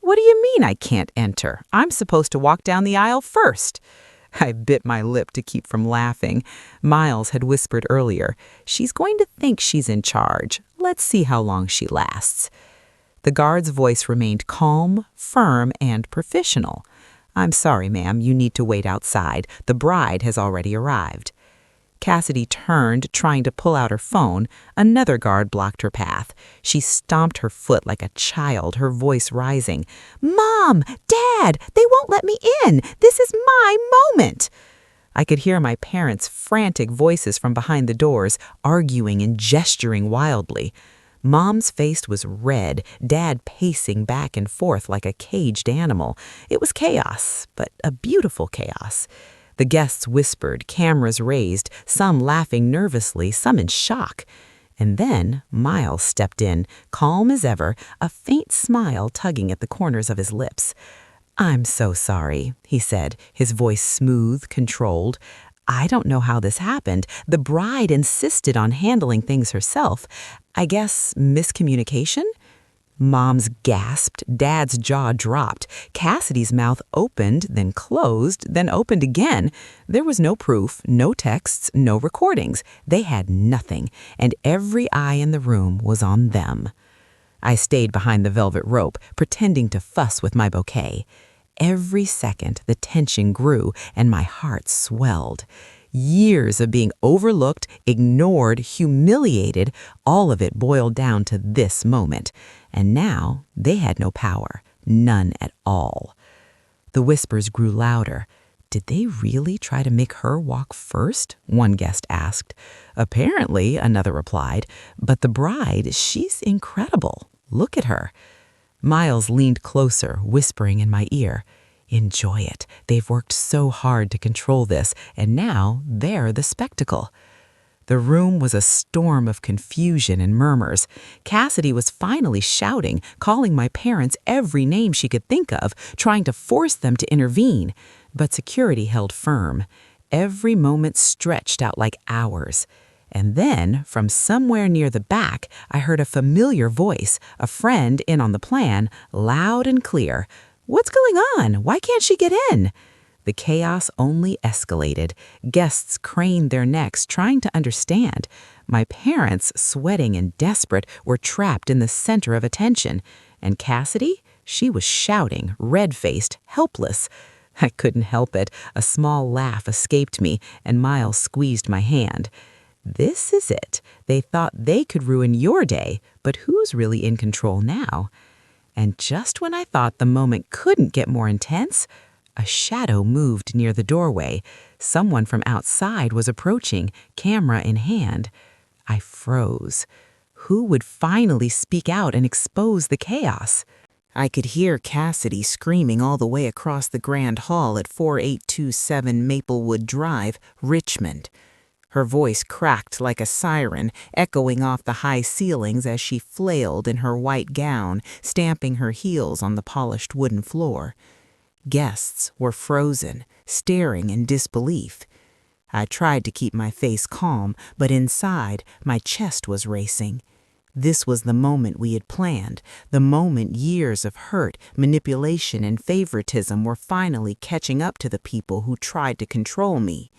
"What do you mean I can't enter? I'm supposed to walk down the aisle first." I bit my lip to keep from laughing. Miles had whispered earlier, "She's going to think she's in charge. Let's see how long she lasts." The guard's voice remained calm, firm, and professional. "I'm sorry, ma'am, you need to wait outside. The bride has already arrived." Cassidy turned, trying to pull out her phone. Another guard blocked her path. She stomped her foot like a child, her voice rising. "Mom! Dad! They won't let me in! This is my moment!" I could hear my parents' frantic voices from behind the doors, arguing and gesturing wildly. Mom's face was red, Dad pacing back and forth like a caged animal. It was chaos, but a beautiful chaos. The guests whispered, cameras raised, some laughing nervously, some in shock. And then Miles stepped in, calm as ever, a faint smile tugging at the corners of his lips. "I'm so sorry," he said, his voice smooth, controlled. "I don't know how this happened. The bride insisted on handling things herself. I guess miscommunication?" Mom's gasped, Dad's jaw dropped, Cassidy's mouth opened, then closed, then opened again. There was no proof, no texts, no recordings. They had nothing, and every eye in the room was on them. I stayed behind the velvet rope, pretending to fuss with my bouquet. Every second, the tension grew, and my heart swelled. Years of being overlooked, ignored, humiliated, all of it boiled down to this moment. And now they had no power, none at all. The whispers grew louder. "Did they really try to make her walk first?" one guest asked. "Apparently," another replied, "but the bride, she's incredible. Look at her." Miles leaned closer, whispering in my ear, "Enjoy it. They've worked so hard to control this, and now they're the spectacle." The room was a storm of confusion and murmurs. Cassidy was finally shouting, calling my parents every name she could think of, trying to force them to intervene. But security held firm. Every moment stretched out like hours. And then, from somewhere near the back, I heard a familiar voice, a friend in on the plan, loud and clear. "What's going on? Why can't she get in?" The chaos only escalated. Guests craned their necks, trying to understand. My parents, sweating and desperate, were trapped in the center of attention. And Cassidy? She was shouting, red-faced, helpless. I couldn't help it. A small laugh escaped me, and Miles squeezed my hand. "This is it. They thought they could ruin your day, but who's really in control now?" And just when I thought the moment couldn't get more intense, a shadow moved near the doorway. Someone from outside was approaching, camera in hand. I froze. Who would finally speak out and expose the chaos? I could hear Cassidy screaming all the way across the Grand Hall at 4827 Maplewood Drive, Richmond. Her voice cracked like a siren, echoing off the high ceilings as she flailed in her white gown, stamping her heels on the polished wooden floor. Guests were frozen, staring in disbelief. I tried to keep my face calm, but inside, my chest was racing. This was the moment we had planned, the moment years of hurt, manipulation, and favoritism were finally catching up to the people who tried to control me.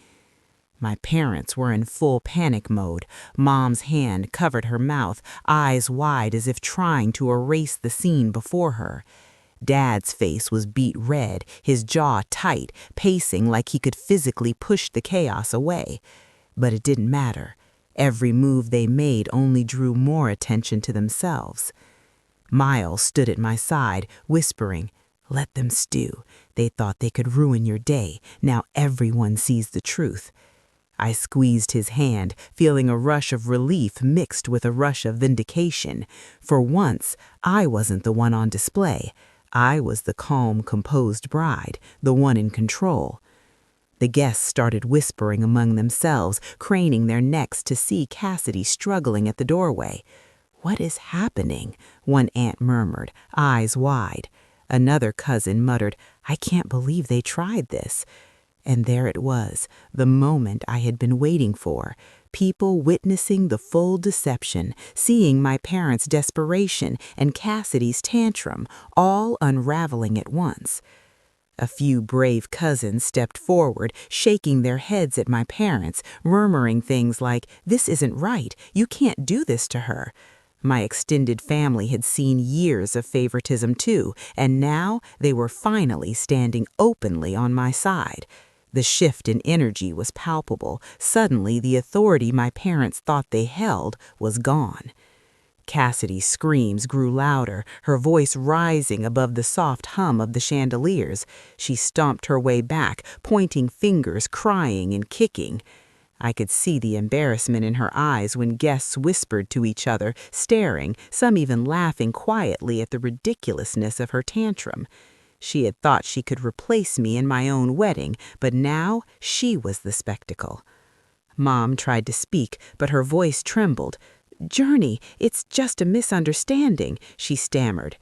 My parents were in full panic mode. Mom's hand covered her mouth, eyes wide as if trying to erase the scene before her. Dad's face was beet red, his jaw tight, pacing like he could physically push the chaos away. But it didn't matter. Every move they made only drew more attention to themselves. Miles stood at my side, whispering, "Let them stew. They thought they could ruin your day. Now everyone sees the truth." I squeezed his hand, feeling a rush of relief mixed with a rush of vindication. For once, I wasn't the one on display. I was the calm, composed bride, the one in control. The guests started whispering among themselves, craning their necks to see Cassidy struggling at the doorway. "What is happening?" one aunt murmured, eyes wide. Another cousin muttered, "I can't believe they tried this." And there it was, the moment I had been waiting for. People witnessing the full deception, seeing my parents' desperation and Cassidy's tantrum, all unraveling at once. A few brave cousins stepped forward, shaking their heads at my parents, murmuring things like, "This isn't right, you can't do this to her." My extended family had seen years of favoritism too, and now they were finally standing openly on my side. The shift in energy was palpable. Suddenly, the authority my parents thought they held was gone. Cassidy's screams grew louder, her voice rising above the soft hum of the chandeliers. She stomped her way back, pointing fingers, crying and kicking. I could see the embarrassment in her eyes when guests whispered to each other, staring, some even laughing quietly at the ridiculousness of her tantrum. She had thought she could replace me in my own wedding, but now she was the spectacle. Mom tried to speak, but her voice trembled. "Journey, it's just a misunderstanding," she stammered.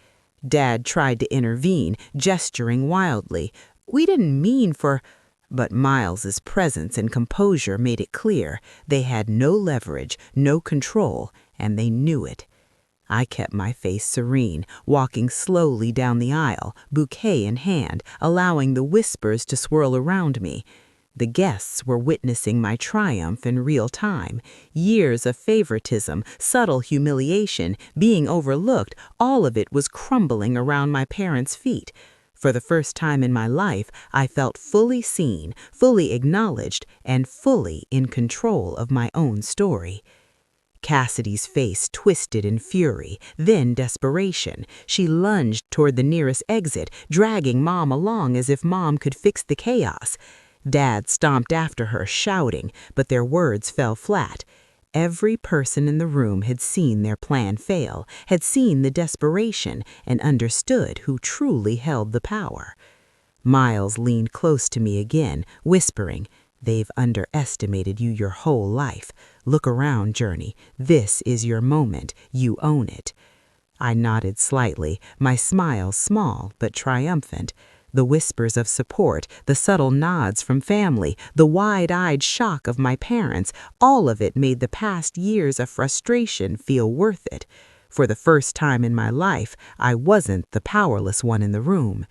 Dad tried to intervene, gesturing wildly. "We didn't mean for—" But Miles's presence and composure made it clear. They had no leverage, no control, and they knew it. I kept my face serene, walking slowly down the aisle, bouquet in hand, allowing the whispers to swirl around me. The guests were witnessing my triumph in real time. Years of favoritism, subtle humiliation, being overlooked, all of it was crumbling around my parents' feet. For the first time in my life, I felt fully seen, fully acknowledged, and fully in control of my own story. Cassidy's face twisted in fury, then desperation. She lunged toward the nearest exit, dragging Mom along as if Mom could fix the chaos. Dad stomped after her, shouting, but their words fell flat. Every person in the room had seen their plan fail, had seen the desperation, and understood who truly held the power. Miles leaned close to me again, whispering, "They've underestimated you your whole life. Look around, Journey. This is your moment. You own it." I nodded slightly, my smile small but triumphant. The whispers of support, the subtle nods from family, the wide-eyed shock of my parents, all of it made the past years of frustration feel worth it. For the first time in my life, I wasn't the powerless one in the room.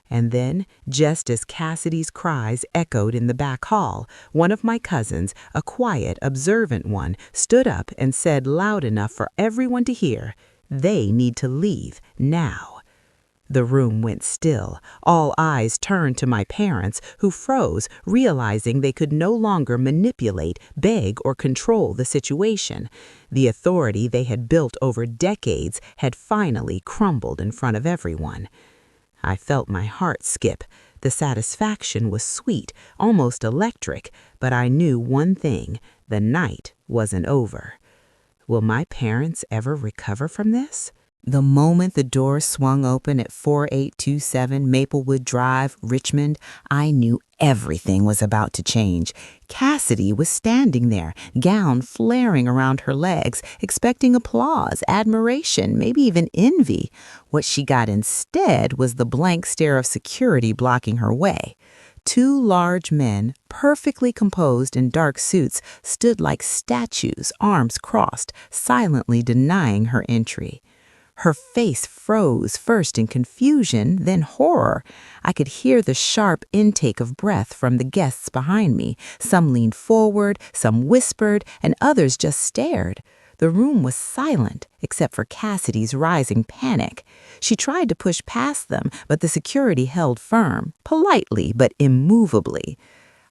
And then, just as Cassidy's cries echoed in the back hall, one of my cousins, a quiet, observant one, stood up and said loud enough for everyone to hear, "They need to leave now." The room went still. All eyes turned to my parents, who froze, realizing they could no longer manipulate, beg, or control the situation. The authority they had built over decades had finally crumbled in front of everyone. I felt my heart skip. The satisfaction was sweet, almost electric, but I knew one thing: the night wasn't over. Will my parents ever recover from this? The moment the door swung open at 4827 Maplewood Drive, Richmond, I knew everything was about to change. Cassidy was standing there, gown flaring around her legs, expecting applause, admiration, maybe even envy. What she got instead was the blank stare of security blocking her way. Two large men, perfectly composed in dark suits, stood like statues, arms crossed, silently denying her entry. Her face froze, first in confusion, then horror. I could hear the sharp intake of breath from the guests behind me. Some leaned forward, some whispered, and others just stared. The room was silent, except for Cassidy's rising panic. She tried to push past them, but the security held firm, politely but immovably.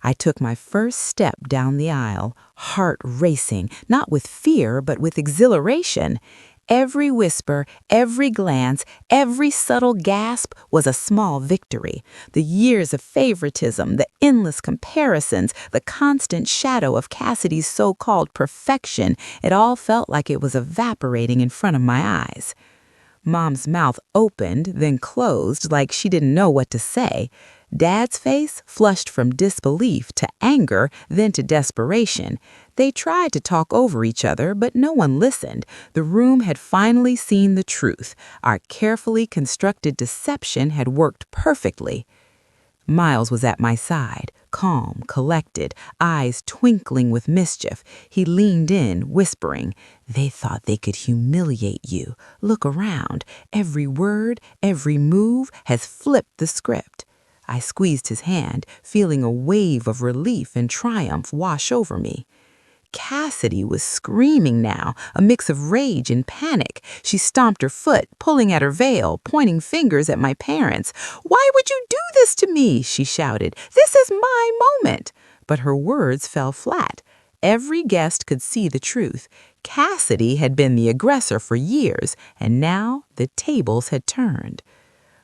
I took my first step down the aisle, heart racing, not with fear, but with exhilaration. Every whisper, every glance, every subtle gasp was a small victory. The years of favoritism, the endless comparisons, the constant shadow of Cassidy's so-called perfection, it all felt like it was evaporating in front of my eyes. Mom's mouth opened, then closed like she didn't know what to say. Dad's face flushed from disbelief to anger, then to desperation. They tried to talk over each other, but no one listened. The room had finally seen the truth. Our carefully constructed deception had worked perfectly. Miles was at my side, calm, collected, eyes twinkling with mischief. He leaned in, whispering, "They thought they could humiliate you. Look around. Every word, every move has flipped the script." I squeezed his hand, feeling a wave of relief and triumph wash over me. Cassidy was screaming now, a mix of rage and panic. She stomped her foot, pulling at her veil, pointing fingers at my parents. "Why would you do this to me?" she shouted. "This is my moment." But her words fell flat. Every guest could see the truth. Cassidy had been the aggressor for years, and now the tables had turned.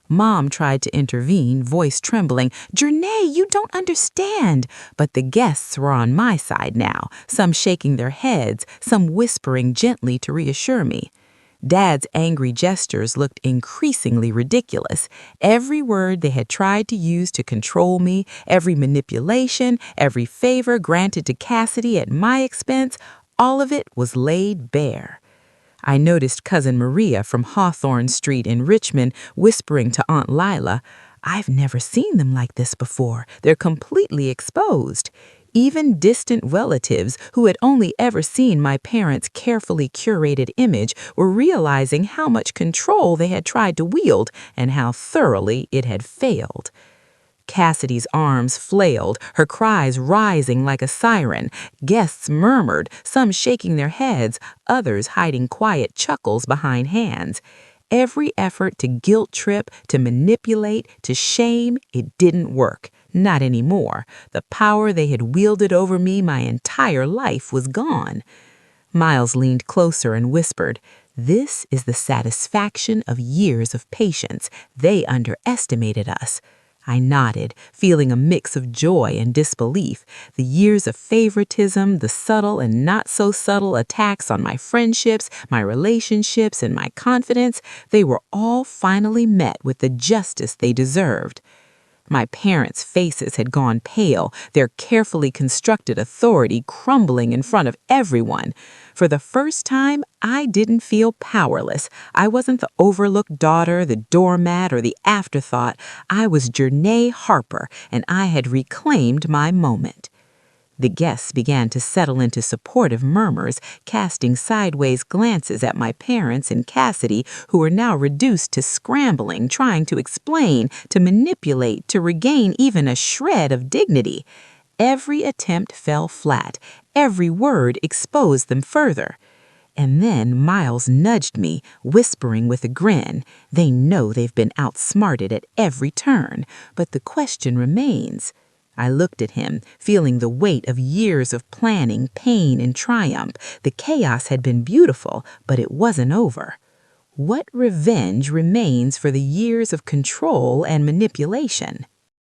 Mom tried to intervene, voice trembling. "Jernay, you don't understand." But the guests were on my side now, some shaking their heads, some whispering gently to reassure me. Dad's angry gestures looked increasingly ridiculous. Every word they had tried to use to control me, every manipulation, every favor granted to Cassidy at my expense, all of it was laid bare. I noticed Cousin Maria from Hawthorne Street in Richmond whispering to Aunt Lila, "I've never seen them like this before. They're completely exposed." Even distant relatives who had only ever seen my parents' carefully curated image were realizing how much control they had tried to wield and how thoroughly it had failed. Cassidy's arms flailed, her cries rising like a siren. Guests murmured, some shaking their heads, others hiding quiet chuckles behind hands. Every effort to guilt-trip, to manipulate, to shame, it didn't work. Not anymore. The power they had wielded over me my entire life was gone. Miles leaned closer and whispered, "This is the satisfaction of years of patience. They underestimated us." I nodded, feeling a mix of joy and disbelief. The years of favoritism, the subtle and not so subtle attacks on my friendships, my relationships, and my confidence, they were all finally met with the justice they deserved. My parents' faces had gone pale, their carefully constructed authority crumbling in front of everyone. For the first time, I didn't feel powerless. I wasn't the overlooked daughter, the doormat, or the afterthought. I was Jernay Harper, and I had reclaimed my moment. The guests began to settle into supportive murmurs, casting sideways glances at my parents and Cassidy, who were now reduced to scrambling, trying to explain, to manipulate, to regain even a shred of dignity. Every attempt fell flat. Every word exposed them further. And then Miles nudged me, whispering with a grin. They know they've been outsmarted at every turn, but the question remains. I looked at him, feeling the weight of years of planning, pain, and triumph. The chaos had been beautiful, but it wasn't over. What revenge remains for the years of control and manipulation?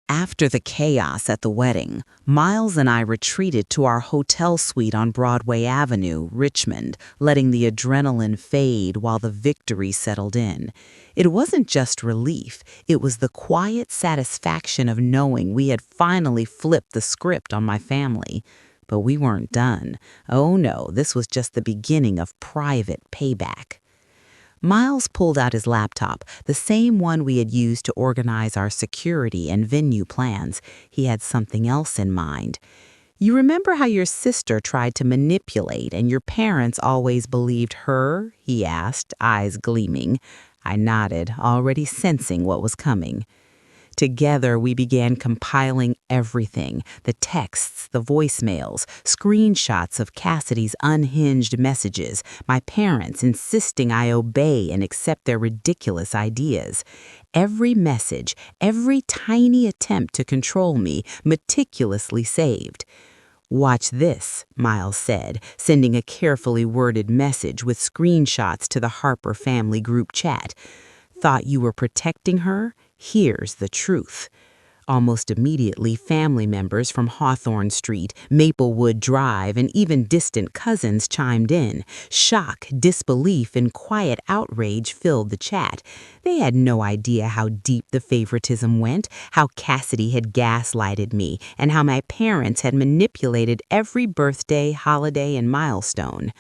After the chaos at the wedding, Miles and I retreated to our hotel suite on Broadway Avenue, Richmond, letting the adrenaline fade while the victory settled in. It wasn't just relief, it was the quiet satisfaction of knowing we had finally flipped the script on my family. But we weren't done. Oh no, this was just the beginning of private payback. Miles pulled out his laptop, the same one we had used to organize our security and venue plans. He had something else in mind. You remember how your sister tried to manipulate and your parents always believed her? He asked, eyes gleaming. I nodded, already sensing what was coming. Together, we began compiling everything, the texts, the voicemails, screenshots of Cassidy's unhinged messages, my parents insisting I obey and accept their ridiculous ideas. Every message, every tiny attempt to control me, meticulously saved. "Watch this," Miles said, sending a carefully worded message with screenshots to the Harper family group chat. "Thought you were protecting her? Here's the truth." Almost immediately, family members from Hawthorne Street, Maplewood Drive, and even distant cousins chimed in. Shock, disbelief, and quiet outrage filled the chat. They had no idea how deep the favoritism went, how Cassidy had gaslighted me, and how my parents had manipulated every birthday, holiday, and milestone.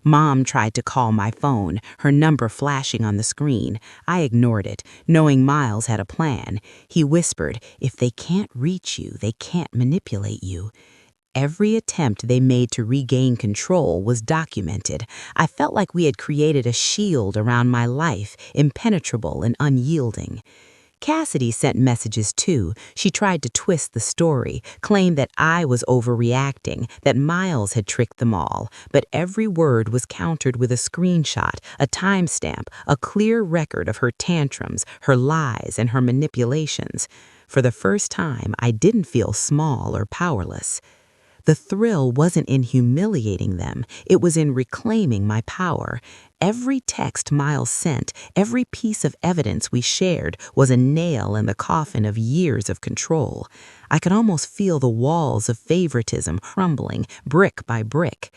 Mom tried to call my phone, her number flashing on the screen. I ignored it, knowing Miles had a plan. He whispered, "If they can't reach you, they can't manipulate you." Every attempt they made to regain control was documented. I felt like we had created a shield around my life, impenetrable and unyielding. Cassidy sent messages too. She tried to twist the story, claimed that I was overreacting, that Miles had tricked them all. But every word was countered with a screenshot, a timestamp, a clear record of her tantrums, her lies, and her manipulations. For the first time, I didn't feel small or powerless. The thrill wasn't in humiliating them, it was in reclaiming my power. Every text Miles sent, every piece of evidence we shared was a nail in the coffin of years of control. I could almost feel the walls of favoritism crumbling, brick by brick.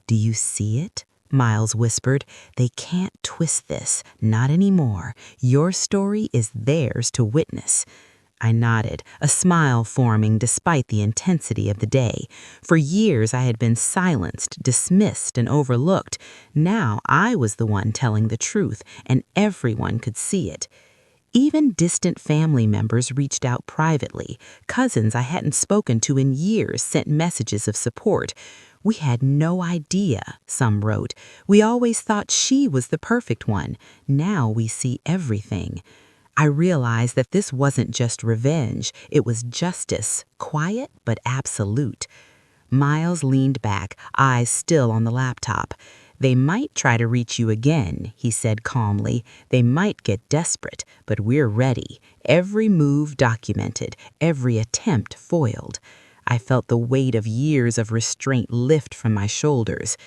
"Do you see it?" Miles whispered. "They can't twist this, not anymore. Your story is theirs to witness." I nodded, a smile forming despite the intensity of the day. For years I had been silenced, dismissed, and overlooked. Now I was the one telling the truth, and everyone could see it. Even distant family members reached out privately. Cousins I hadn't spoken to in years sent messages of support. "We had no idea," some wrote. "We always thought she was the perfect one. Now we see everything." I realized that this wasn't just revenge, it was justice, quiet but absolute. Miles leaned back, eyes still on the laptop. "They might try to reach you again," he said calmly. "They might get desperate, but we're ready. Every move documented, every attempt foiled." I felt the weight of years of restraint lift from my shoulders.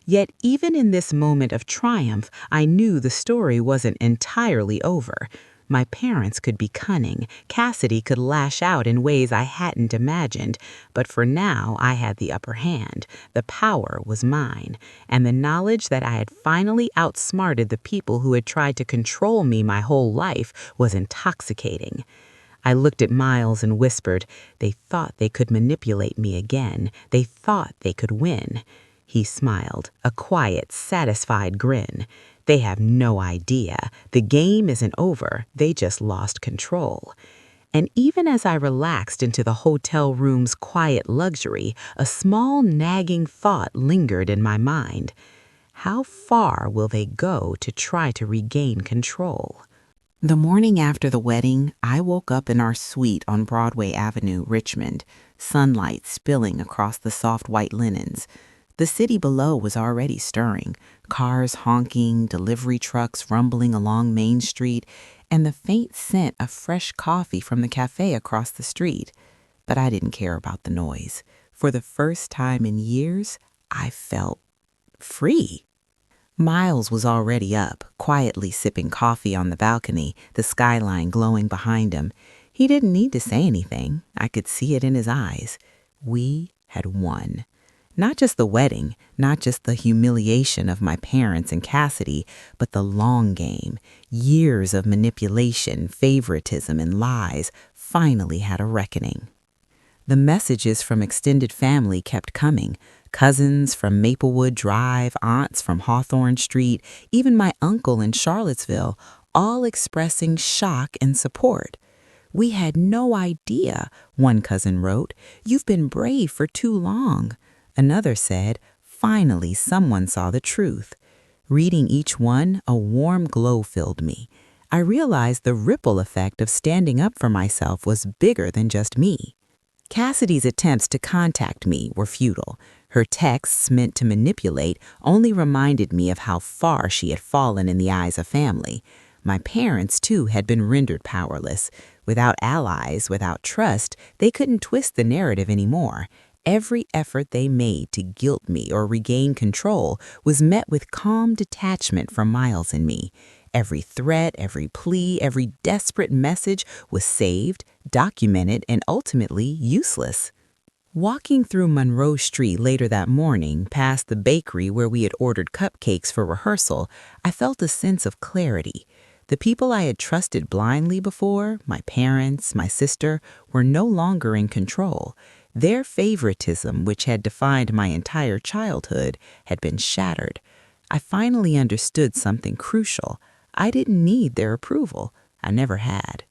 Yet even in this moment of triumph, I knew the story wasn't entirely over. My parents could be cunning. Cassidy could lash out in ways I hadn't imagined. But for now, I had the upper hand. The power was mine. And the knowledge that I had finally outsmarted the people who had tried to control me my whole life was intoxicating. I looked at Miles and whispered, "They thought they could manipulate me again. They thought they could win." He smiled, a quiet, satisfied grin. "They have no idea. The game isn't over. They just lost control." And even as I relaxed into the hotel room's quiet luxury, a small nagging thought lingered in my mind. How far will they go to try to regain control? The morning after the wedding, I woke up in our suite on Broadway Avenue, Richmond, sunlight spilling across the soft white linens. The city below was already stirring, cars honking, delivery trucks rumbling along Main Street, and the faint scent of fresh coffee from the cafe across the street. But I didn't care about the noise. For the first time in years, I felt free. Miles was already up, quietly sipping coffee on the balcony, the skyline glowing behind him. He didn't need to say anything. I could see it in his eyes. We had won. Not just the wedding, not just the humiliation of my parents and Cassidy, but the long game. Years of manipulation, favoritism, and lies finally had a reckoning. The messages from extended family kept coming. Cousins from Maplewood Drive, aunts from Hawthorne Street, even my uncle in Charlottesville, all expressing shock and support. "We had no idea," one cousin wrote. "You've been brave for too long." Another said, "Finally, someone saw the truth." Reading each one, a warm glow filled me. I realized the ripple effect of standing up for myself was bigger than just me. Cassidy's attempts to contact me were futile. Her texts, meant to manipulate, only reminded me of how far she had fallen in the eyes of family. My parents, too, had been rendered powerless. Without allies, without trust, they couldn't twist the narrative anymore. Every effort they made to guilt me or regain control was met with calm detachment from Miles and me. Every threat, every plea, every desperate message was saved, documented, and ultimately useless. Walking through Monroe Street later that morning, past the bakery where we had ordered cupcakes for rehearsal, I felt a sense of clarity. The people I had trusted blindly before, my parents, my sister, were no longer in control. Their favoritism, which had defined my entire childhood, had been shattered. I finally understood something crucial. I didn't need their approval. I never had.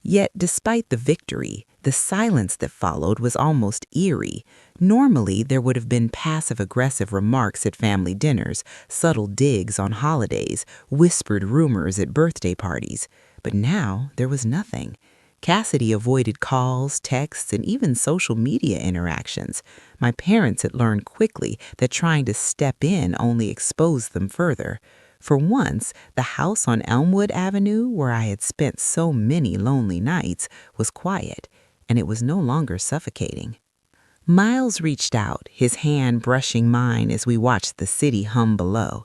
Yet, despite the victory, the silence that followed was almost eerie. Normally, there would have been passive-aggressive remarks at family dinners, subtle digs on holidays, whispered rumors at birthday parties. But now, there was nothing. Cassidy avoided calls, texts, and even social media interactions. My parents had learned quickly that trying to step in only exposed them further. For once, the house on Elmwood Avenue, where I had spent so many lonely nights, was quiet, and it was no longer suffocating. Miles reached out, his hand brushing mine as we watched the city hum below.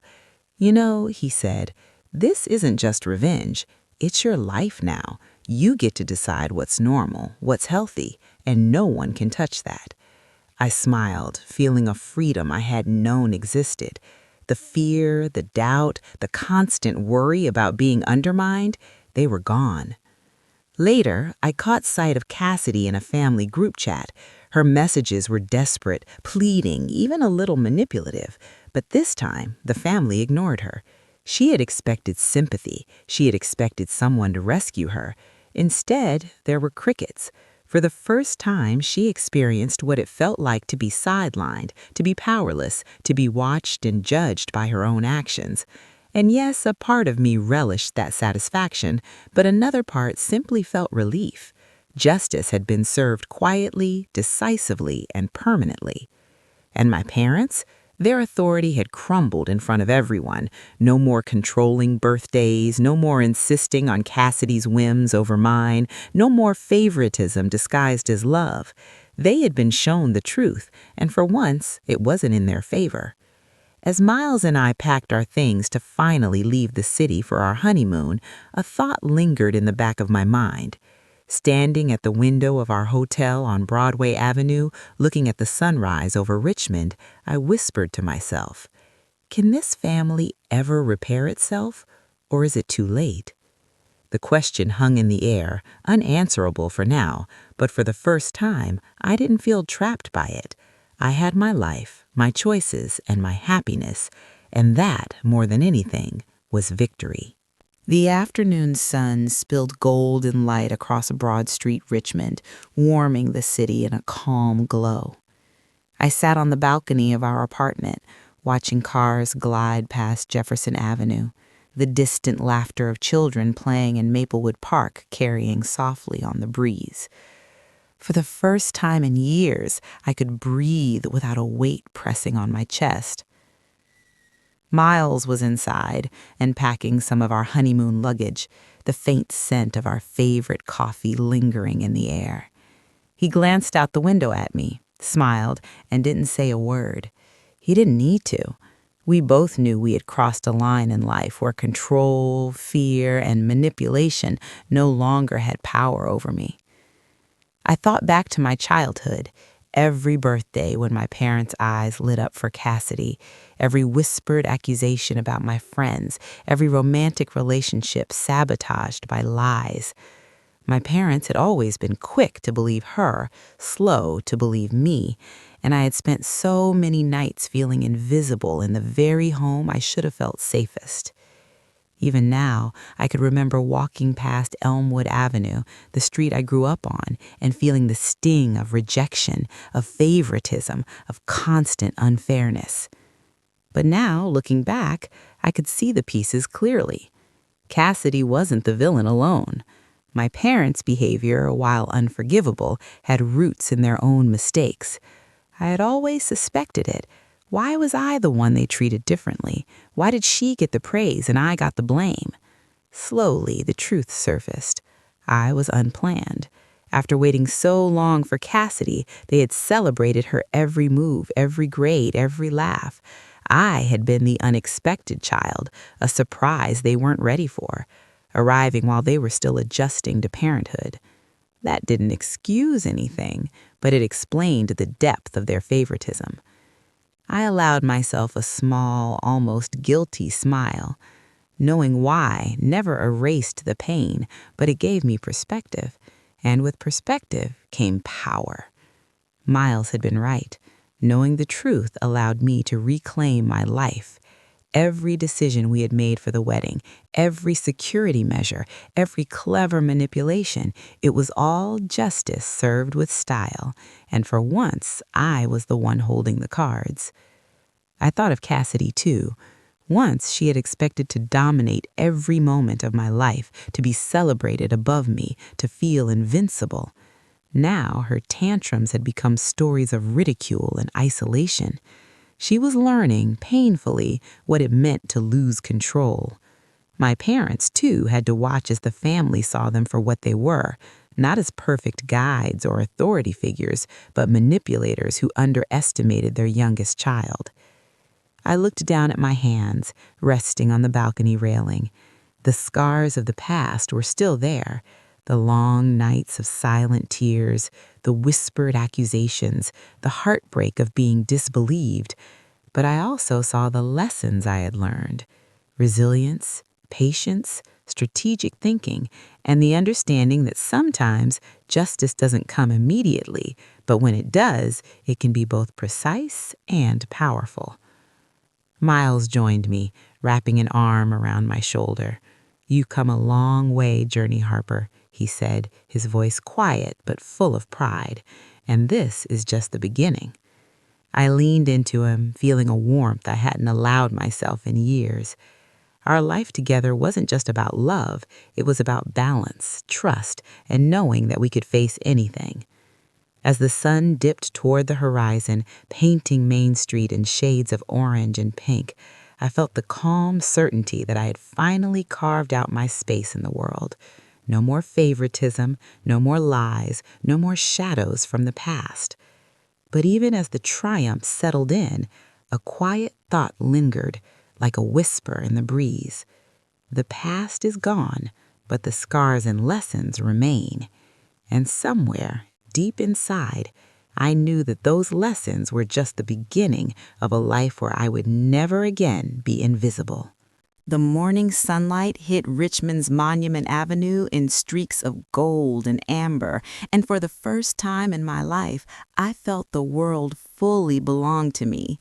"You know," he said, "this isn't just revenge. It's your life now. You get to decide what's normal, what's healthy, and no one can touch that." I smiled, feeling a freedom I hadn't known existed. The fear, the doubt, the constant worry about being undermined, they were gone. Later, I caught sight of Cassidy in a family group chat. Her messages were desperate, pleading, even a little manipulative. But this time, the family ignored her. She had expected sympathy. She had expected someone to rescue her. Instead, there were crickets. For the first time, she experienced what it felt like to be sidelined, to be powerless, to be watched and judged by her own actions. And yes, a part of me relished that satisfaction, but another part simply felt relief. Justice had been served quietly, decisively, and permanently. And my parents? Their authority had crumbled in front of everyone. No more controlling birthdays, no more insisting on Cassidy's whims over mine, no more favoritism disguised as love. They had been shown the truth, and for once, it wasn't in their favor. As Miles and I packed our things to finally leave the city for our honeymoon, a thought lingered in the back of my mind. Standing at the window of our hotel on Broadway Avenue, looking at the sunrise over Richmond, I whispered to myself, can this family ever repair itself, or is it too late? The question hung in the air, unanswerable for now, but for the first time, I didn't feel trapped by it. I had my life, my choices, and my happiness, and that, more than anything, was victory. The afternoon sun spilled golden light across Broad Street, Richmond, warming the city in a calm glow. I sat on the balcony of our apartment, watching cars glide past Jefferson Avenue, the distant laughter of children playing in Maplewood Park carrying softly on the breeze. For the first time in years, I could breathe without a weight pressing on my chest. Miles was inside and packing some of our honeymoon luggage, the faint scent of our favorite coffee lingering in the air. He glanced out the window at me, smiled, and didn't say a word. He didn't need to. We both knew we had crossed a line in life where control, fear, and manipulation no longer had power over me. I thought back to my childhood, every birthday when my parents' eyes lit up for Cassidy, every whispered accusation about my friends, every romantic relationship sabotaged by lies. My parents had always been quick to believe her, slow to believe me, and I had spent so many nights feeling invisible in the very home I should have felt safest. Even now, I could remember walking past Elmwood Avenue, the street I grew up on, and feeling the sting of rejection, of favoritism, of constant unfairness. But now, looking back, I could see the pieces clearly. Cassidy wasn't the villain alone. My parents' behavior, while unforgivable, had roots in their own mistakes. I had always suspected it. Why was I the one they treated differently? Why did she get the praise and I got the blame? Slowly, the truth surfaced. I was unplanned. After waiting so long for Cassidy, they had celebrated her every move, every grade, every laugh. I had been the unexpected child, a surprise they weren't ready for, arriving while they were still adjusting to parenthood. That didn't excuse anything, but it explained the depth of their favoritism. I allowed myself a small, almost guilty smile. Knowing why never erased the pain, but it gave me perspective. And with perspective came power. Miles had been right. Knowing the truth allowed me to reclaim my life. Every decision we had made for the wedding, every security measure, every clever manipulation, it was all justice served with style, and for once I was the one holding the cards. I thought of Cassidy, too. Once she had expected to dominate every moment of my life, to be celebrated above me, to feel invincible. Now her tantrums had become stories of ridicule and isolation. She was learning, painfully, what it meant to lose control. My parents, too, had to watch as the family saw them for what they were, not as perfect guides or authority figures, but manipulators who underestimated their youngest child. I looked down at my hands, resting on the balcony railing. The scars of the past were still there, the long nights of silent tears, the whispered accusations, the heartbreak of being disbelieved. But I also saw the lessons I had learned: resilience, patience, strategic thinking, and the understanding that sometimes justice doesn't come immediately, but when it does, it can be both precise and powerful. Miles joined me, wrapping an arm around my shoulder. "You've come a long way, Journey Harper," he said, his voice quiet but full of pride. "And this is just the beginning." I leaned into him, feeling a warmth I hadn't allowed myself in years. Our life together wasn't just about love, it was about balance, trust, and knowing that we could face anything. As the sun dipped toward the horizon, painting Main Street in shades of orange and pink, I felt the calm certainty that I had finally carved out my space in the world. No more favoritism, no more lies, no more shadows from the past. But even as the triumph settled in, A quiet thought lingered, like a whisper in the breeze. The past is gone, but the scars and lessons remain. And somewhere, deep inside, I knew that those lessons were just the beginning of a life where I would never again be invisible. The morning sunlight hit Richmond's Monument Avenue in streaks of gold and amber, and for the first time in my life, I felt the world fully belonged to me.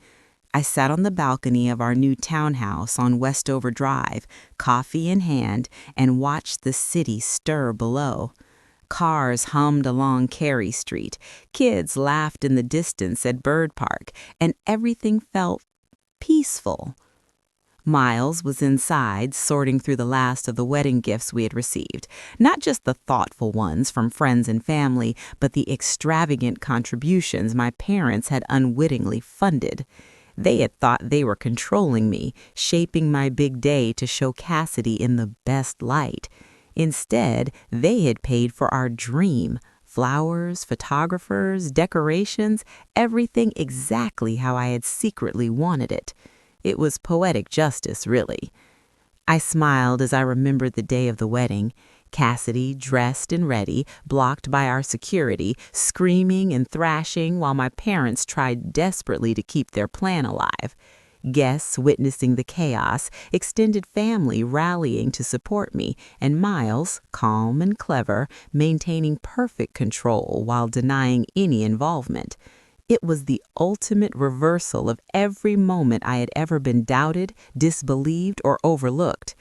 I sat on the balcony of our new townhouse on Westover Drive, coffee in hand, and watched the city stir below. Cars hummed along Carey Street, kids laughed in the distance at Bird Park, and everything felt peaceful. Miles was inside, sorting through the last of the wedding gifts we had received, not just the thoughtful ones from friends and family, but the extravagant contributions my parents had unwittingly funded. They had thought they were controlling me, shaping my big day to show Cassidy in the best light. Instead, they had paid for our dream. Flowers, photographers, decorations, everything exactly how I had secretly wanted it. It was poetic justice, really. I smiled as I remembered the day of the wedding. Cassidy, dressed and ready, blocked by our security, screaming and thrashing while my parents tried desperately to keep their plan alive. Guests witnessing the chaos, extended family rallying to support me, and Miles, calm and clever, maintaining perfect control while denying any involvement. It was the ultimate reversal of every moment I had ever been doubted, disbelieved, or overlooked.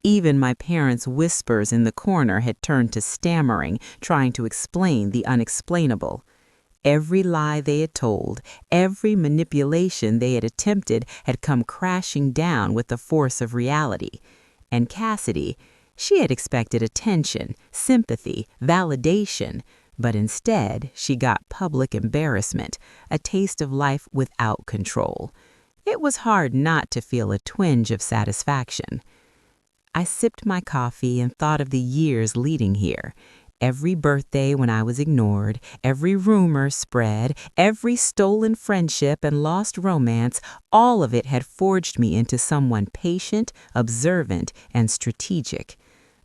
Even my parents' whispers in the corner had turned to stammering, trying to explain the unexplainable. Every lie they had told, every manipulation they had attempted had come crashing down with the force of reality. And Cassidy, she had expected attention, sympathy, validation, but instead she got public embarrassment, a taste of life without control. It was hard not to feel a twinge of satisfaction. I sipped my coffee and thought of the years leading here. Every birthday when I was ignored, every rumor spread, every stolen friendship and lost romance, all of it had forged me into someone patient, observant, and strategic.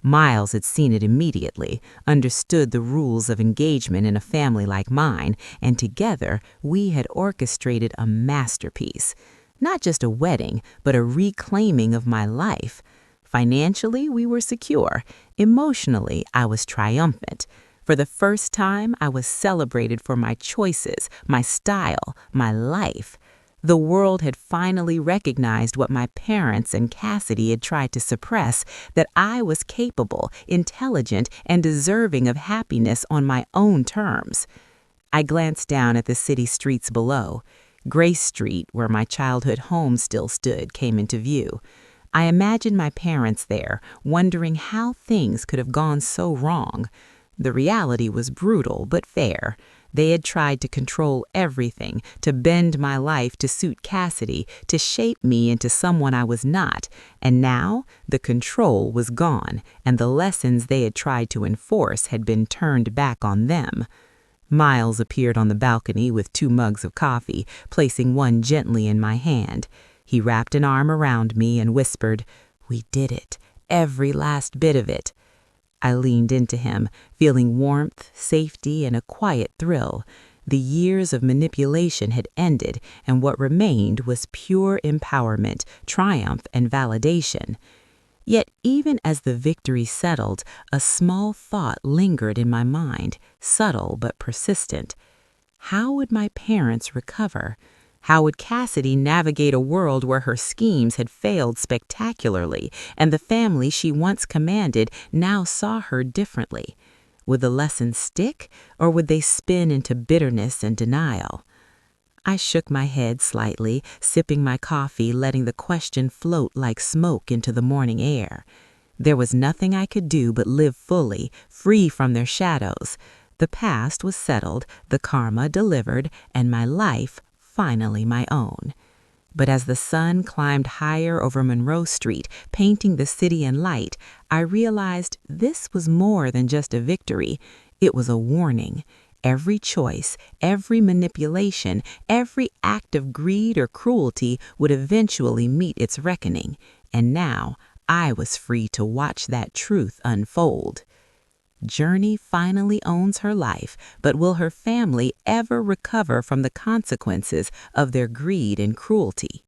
Miles had seen it immediately, understood the rules of engagement in a family like mine, and together we had orchestrated a masterpiece. Not just a wedding, but a reclaiming of my life. Financially, we were secure. Emotionally, I was triumphant. For the first time, I was celebrated for my choices, my style, my life. The world had finally recognized what my parents and Cassidy had tried to suppress, that I was capable, intelligent, and deserving of happiness on my own terms. I glanced down at the city streets below. Grace Street, where my childhood home still stood, came into view. I imagined my parents there, wondering how things could have gone so wrong. The reality was brutal but fair. They had tried to control everything, to bend my life to suit Cassidy, to shape me into someone I was not, and now the control was gone, and the lessons they had tried to enforce had been turned back on them. Miles appeared on the balcony with 2 mugs of coffee, placing one gently in my hand. He wrapped an arm around me and whispered, "We did it, every last bit of it." I leaned into him, feeling warmth, safety, and a quiet thrill. The years of manipulation had ended, and what remained was pure empowerment, triumph, and validation. Yet even as the victory settled, a small thought lingered in my mind, subtle but persistent. How would my parents recover? How would Cassidy navigate a world where her schemes had failed spectacularly, and the family she once commanded now saw her differently? Would the lessons stick, or would they spin into bitterness and denial? I shook my head slightly, sipping my coffee, letting the question float like smoke into the morning air. There was nothing I could do but live fully, free from their shadows. The past was settled, the karma delivered, and my life finally my own. But as the sun climbed higher over Monroe Street, painting the city in light, I realized this was more than just a victory. It was a warning, Every choice, every manipulation, every act of greed or cruelty would eventually meet its reckoning, and now I was free to watch that truth unfold. Journey finally owns her life, but will her family ever recover from the consequences of their greed and cruelty?